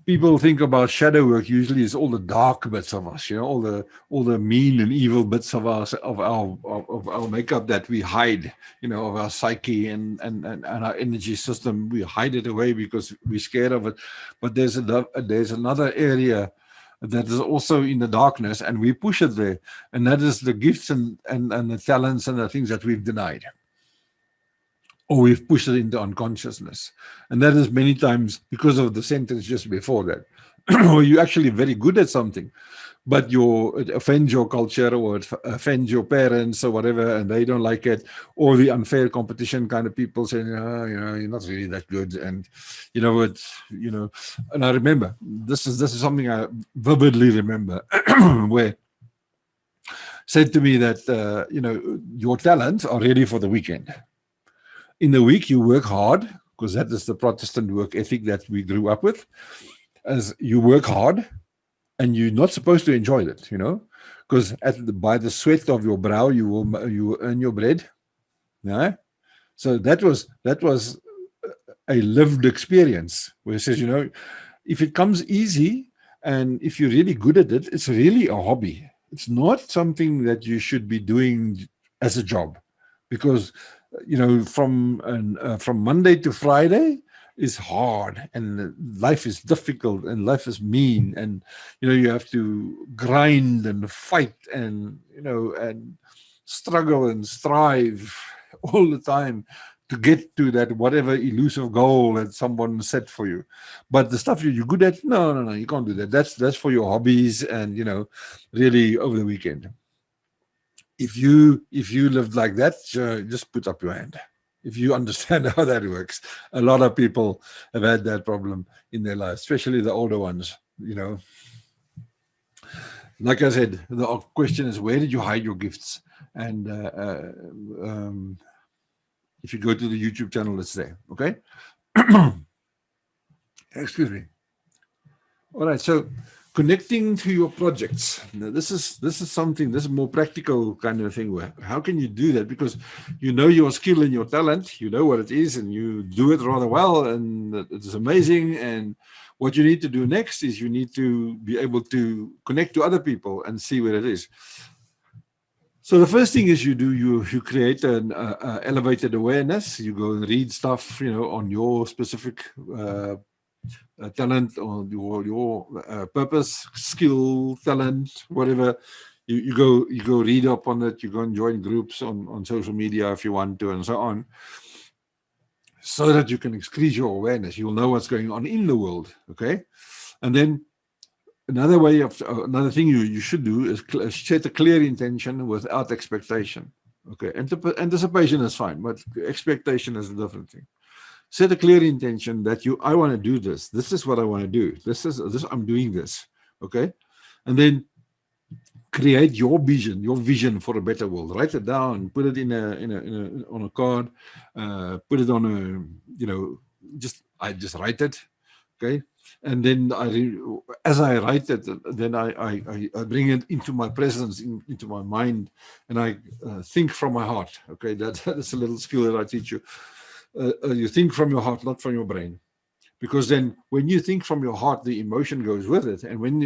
people think about shadow work usually is all the dark bits of us, all the mean and evil bits of us, of our makeup that we hide, of our psyche and our energy system. We hide it away because we're scared of it. But there's another area that is also in the darkness, and we push it there, and that is the gifts and the talents and the things that we've denied, or we've pushed it into unconsciousness. And that is many times because of the sentence just before that, where you're actually very good at something, but it offends your culture, or it offends your parents or whatever, and they don't like it, or the unfair competition kind of people saying, you're not really that good. And and I remember, this is something I vividly remember, where said to me that, your talents are ready for the weekend. In the week, you work hard, because that is the Protestant work ethic that we grew up with. As you work hard, and you're not supposed to enjoy it, because by the sweat of your brow, you will earn your bread. Yeah. So that was a lived experience, where it says, if it comes easy, and if you're really good at it, it's really a hobby. It's not something that you should be doing as a job, because from Monday to Friday is hard, and life is difficult, and life is mean, and you have to grind and fight, and and struggle and strive all the time to get to that whatever elusive goal that someone set for you. But the stuff you're good at, no, you can't do that. That's for your hobbies, and really over the weekend. If you lived like that, just put up your hand. If you understand how that works. A lot of people have had that problem in their lives, especially the older ones. Like I said, the question is, where did you hide your gifts? And if you go to the YouTube channel, it's there. Okay. Excuse me. All right. So, connecting to your projects. Now, this is something. This is more practical kind of thing. Where how can you do that? Because your skill and your talent. You know what it is, and you do it rather well, and it's amazing. And what you need to do next is you need to be able to connect to other people and see where it is. So the first thing is you create an elevated awareness. You go and read stuff, on your specific talent, or your purpose, skill, talent, whatever. You go read up on it. You go and join groups on social media if you want to, and so on, so that you can increase your awareness. You'll know what's going on in the world. Okay, and then another thing you should do is set a clear intention without expectation. Okay, anticipation is fine, but expectation is a different thing. Set a clear intention that I want to do this. This is what I want to do. This I'm doing this. Okay. And then create your vision for a better world. Write it down, put it on a card, put it on a, I just write it. Okay. And then as I write it, then I bring it into my presence, into my mind, and I think from my heart. Okay. That's a little skill that I teach you. You think from your heart, not from your brain. Because then when you think from your heart, the emotion goes with it. And when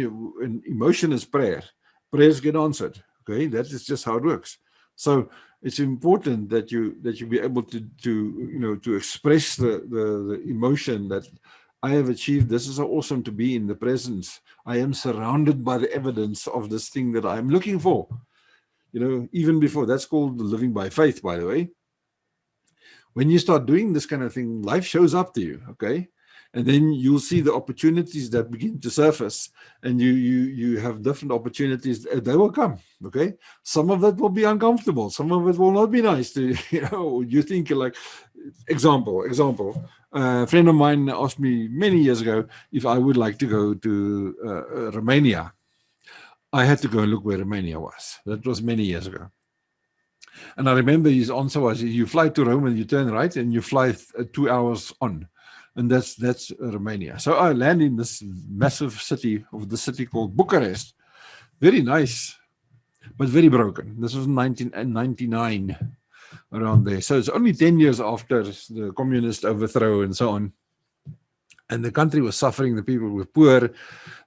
emotion is prayer, prayers get answered. Okay, that is just how it works. So it's important that you be able to express the emotion that I have achieved. This is so awesome to be in the presence. I am surrounded by the evidence of this thing that I'm looking for. Even before, that's called living by faith, by the way. When you start doing this kind of thing, life shows up to you. Okay. And then you'll see the opportunities that begin to surface, and you have different opportunities. They will come. Okay, some of it will be uncomfortable. Some of it will not be nice. You think like, example. A friend of mine asked me many years ago if I would like to go to Romania. I had to go and look where Romania was. That was many years ago. And I remember his answer was, you fly to Rome and you turn right and you fly 2 hours on. And that's Romania. So I land in this massive city called Bucharest. Very nice, but very broken. This was 1999, around there. So it's only 10 years after the communist overthrow and so on. And the country was suffering. The people were poor.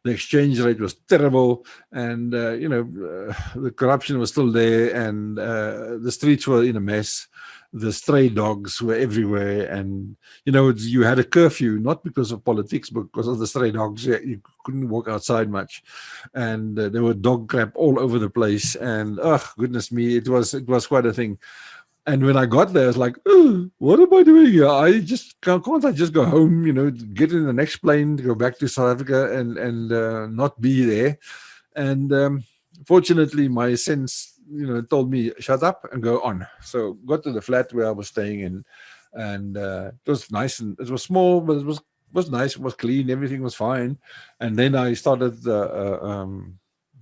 The exchange rate was terrible. And, the corruption was still there. And the streets were in a mess. The stray dogs were everywhere. And, you had a curfew, not because of politics, but because of the stray dogs. You couldn't walk outside much. And there were dog crap all over the place. And, oh, goodness me, it was quite a thing. And when I got there, I was like, oh, what am I doing here? Can't I just go home, get in the next plane to go back to South Africa and not be there? And fortunately, my sense, told me, shut up and go on. So got to the flat where I was staying in, and it was nice, and it was small, but it was nice, it was clean, everything was fine. And then I started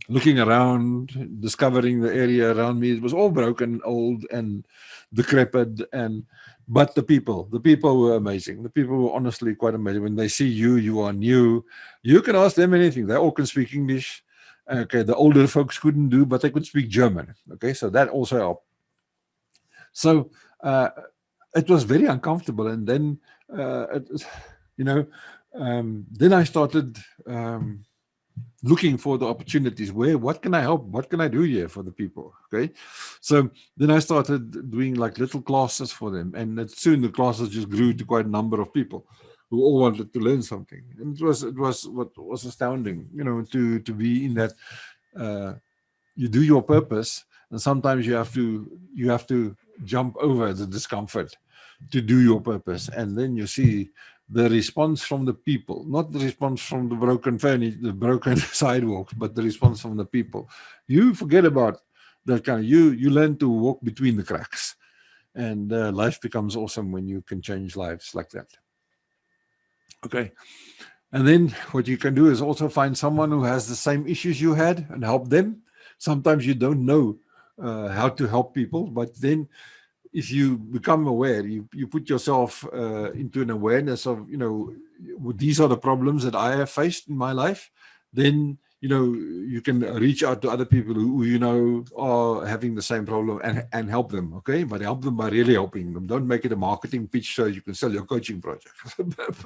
looking around, discovering the area around me. It was all broken, old, and decrepit, but the people were amazing. The people were honestly quite amazing. When they see you are new. You can ask them anything. They all can speak English. Okay, the older folks couldn't do, but they could speak German. Okay, so that also helped. So it was very uncomfortable, and then then I started looking for the opportunities. What can I help? What can I do here for the people? Okay. So then I started doing like little classes for them. And soon the classes just grew to quite a number of people who all wanted to learn something. And it was astounding, to be in that, you do your purpose. And sometimes you have to jump over the discomfort to do your purpose. And then you see the response from the people, not the response from the broken furniture, the broken sidewalks, but the response from the people. You forget about that kind of, you learn to walk between the cracks, and life becomes awesome when you can change lives like that. Okay. And then what you can do is also find someone who has the same issues you had and help them. Sometimes you don't know how to help people, but then if you become aware, you put yourself into an awareness of, these are the problems that I have faced in my life, then, you can reach out to other people who are having the same problem and help them, okay? But help them by really helping them. Don't make it a marketing pitch so you can sell your coaching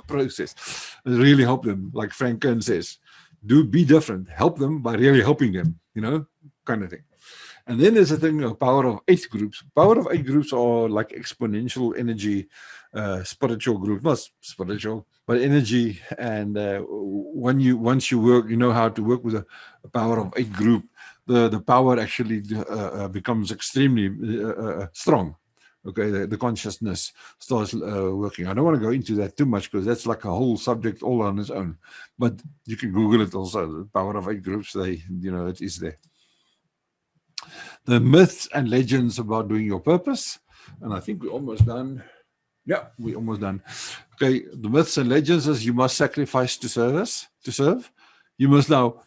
process. Really help them, like Frank Kern says. Be different. Help them by really helping them, kind of thing. And then there's a thing of power of 8 groups. Power of 8 groups are like exponential energy, spiritual group, not spiritual, but energy. And once you work, you know how to work with a power of 8 group, the power actually becomes extremely strong. Okay, the consciousness starts working. I don't want to go into that too much because that's like a whole subject all on its own. But you can Google it also. The power of 8 groups. It is there. The myths and legends about doing your purpose. And I think we're almost done. Yeah, we're almost done. Okay, the myths and legends is you must sacrifice to serve. You must now,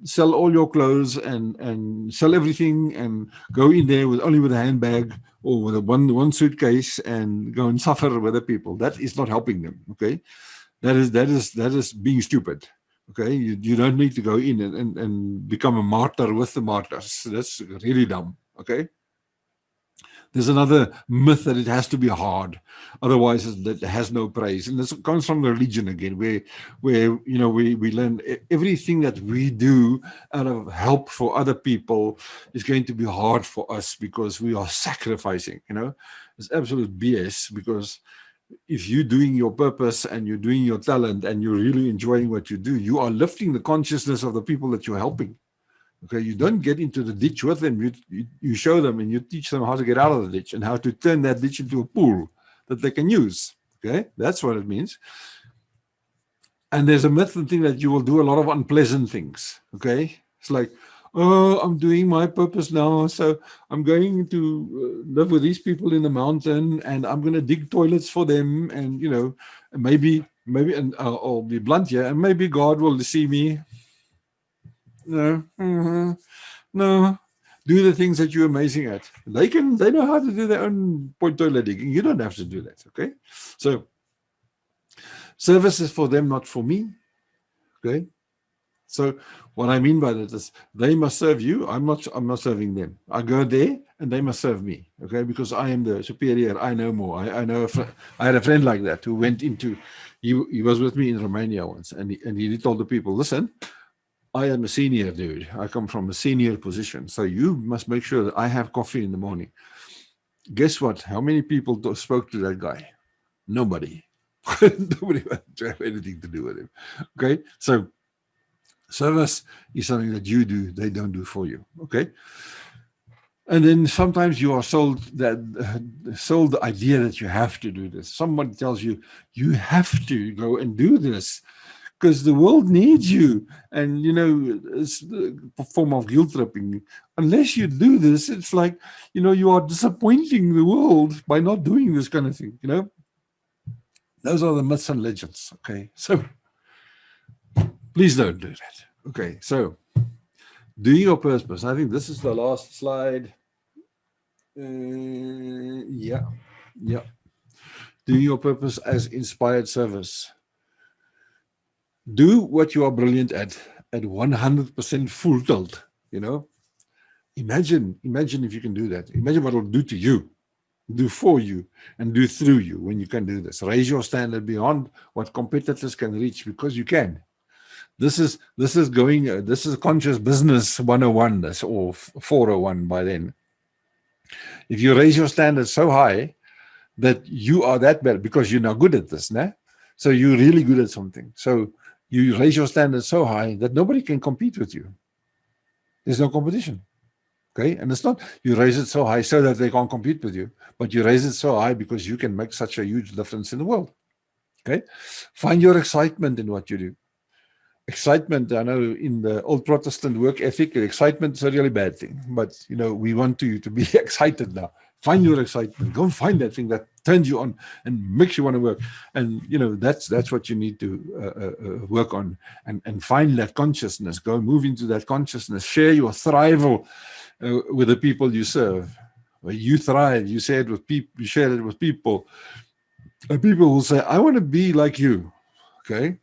sell all your clothes and sell everything and go in there with only with a handbag or with a one suitcase and go and suffer with the people. That is not helping them. Okay, that is being stupid. Okay, you don't need to go in and become a martyr with the martyrs. That's really dumb. Okay, there's another myth that it has to be hard, otherwise it has no praise, and this comes from religion again, where we learn everything that we do out of help for other people is going to be hard for us because we are sacrificing. It's absolute BS, because if you're doing your purpose and you're doing your talent and you're really enjoying what you do, you are lifting the consciousness of the people that you're helping. Okay, you don't get into the ditch with them. You show them and you teach them how to get out of the ditch and how to turn that ditch into a pool that they can use. Okay, that's what it means. And there's a myth and thing that you will do a lot of unpleasant things. Okay, it's like, oh, I'm doing my purpose now, so I'm going to live with these people in the mountain, and I'm going to dig toilets for them, and maybe, and I'll be blunt here, and maybe God will see me. No, no. Do the things that you're amazing at. They know how to do their own point toilet digging. You don't have to do that. Okay, so service is for them, not for me. Okay. So what I mean by that is they must serve you. I'm not serving them. I go there and they must serve me. Okay, because I am the superior. I know more. I know. I had a friend like that who went into. He was with me in Romania once, and he told the people, listen, I am a senior dude. I come from a senior position, so you must make sure that I have coffee in the morning. Guess what? How many people spoke to that guy? Nobody. Nobody wanted to have anything to do with him. Okay, so service is something that you do, they don't do for you. Okay. And then sometimes you are sold the idea that you have to do this. Someone tells you you have to go and do this because the world needs you. And it's a form of guilt tripping. Unless you do this, it's like you are disappointing the world by not doing this kind of thing. Those are the myths and legends. Okay, so please don't do that. Okay, so doing your purpose. I think this is the last slide. Yeah. Doing your purpose as inspired service. Do what you are brilliant at 100% full tilt. Imagine if you can do that. Imagine what it'll do to you, do for you, and do through you when you can do this. Raise your standard beyond what competitors can reach, because you can. This is conscious business 101, or 401 by then. If you raise your standards so high that you are that better, because you're now good at this, nah? So you're really good at something. So you raise your standards so high that nobody can compete with you. There's no competition. Okay, and it's not you raise it so high so that they can't compete with you, but you raise it so high because you can make such a huge difference in the world. Okay, find your excitement in what you do. Excitement, I know in the old Protestant work ethic, excitement is a really bad thing, but we want you to be excited now. Find your excitement. Go and find that thing that turns you on and makes you want to work. And that's what you need to work on, and find that consciousness. Go move into that consciousness. Share your thrival with the people you serve. Where you thrive, you share it with people. You share it with people, and people will say, "I want to be like you." Okay.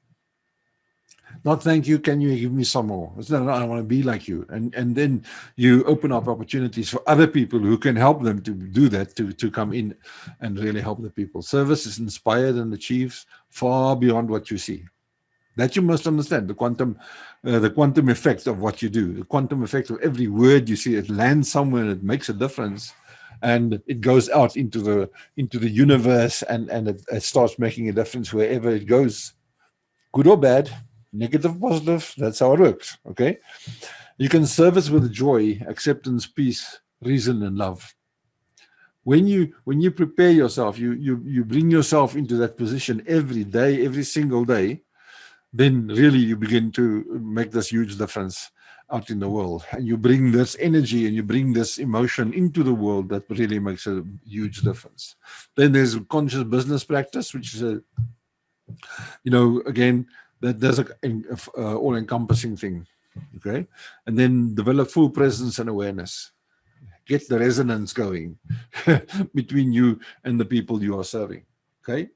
Not thank you, can you give me some more? It's not, I want to be like you. And then you open up opportunities for other people who can help them to do that, to come in and really help the people. Service is inspired and achieves far beyond what you see. That you must understand, the quantum effect of what you do, the quantum effect of every word you see. It lands somewhere and it makes a difference. And it goes out into the universe, and it starts making a difference wherever it goes, good or bad. Negative, positive, that's how it works. Okay, you can service with joy, acceptance, peace, reason, and love. When you prepare yourself, you bring yourself into that position every day, every single day, then really you begin to make this huge difference. out in the world, and you bring this energy and you bring this emotion into the world, that really makes a huge difference. Then there's conscious business practice, which is a, again, there's a all-encompassing thing. Okay, and then develop full presence and awareness. Get the resonance going between you and the people you are serving. Okay,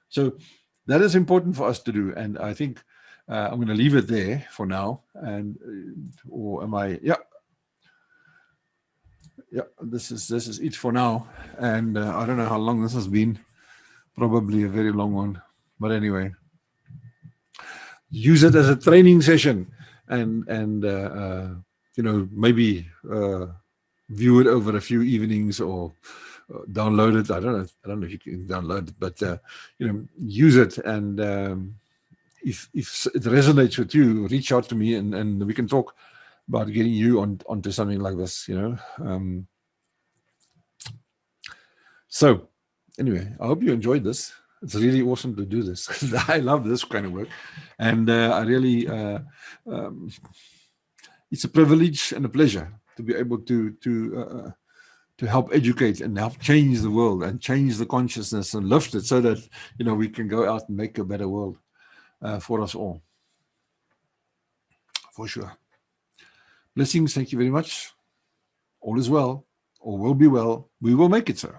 so that is important for us to do, and I think I'm going to leave it there for now. And or am I? Yeah, This is it for now, and I don't know how long this has been. Probably a very long one, but anyway, use it as a training session, and maybe view it over a few evenings, or download it. I don't know if you can download it, but use it. And if it resonates with you, reach out to me, and we can talk about getting you onto something like this. So anyway, I hope you enjoyed this. It's really awesome to do this. I love this kind of work, and I really it's a privilege and a pleasure to be able to help educate and help change the world and change the consciousness and lift it, so that we can go out and make a better world for us all. For sure. Blessings. Thank you very much. All is well, or will be well. We will make it so.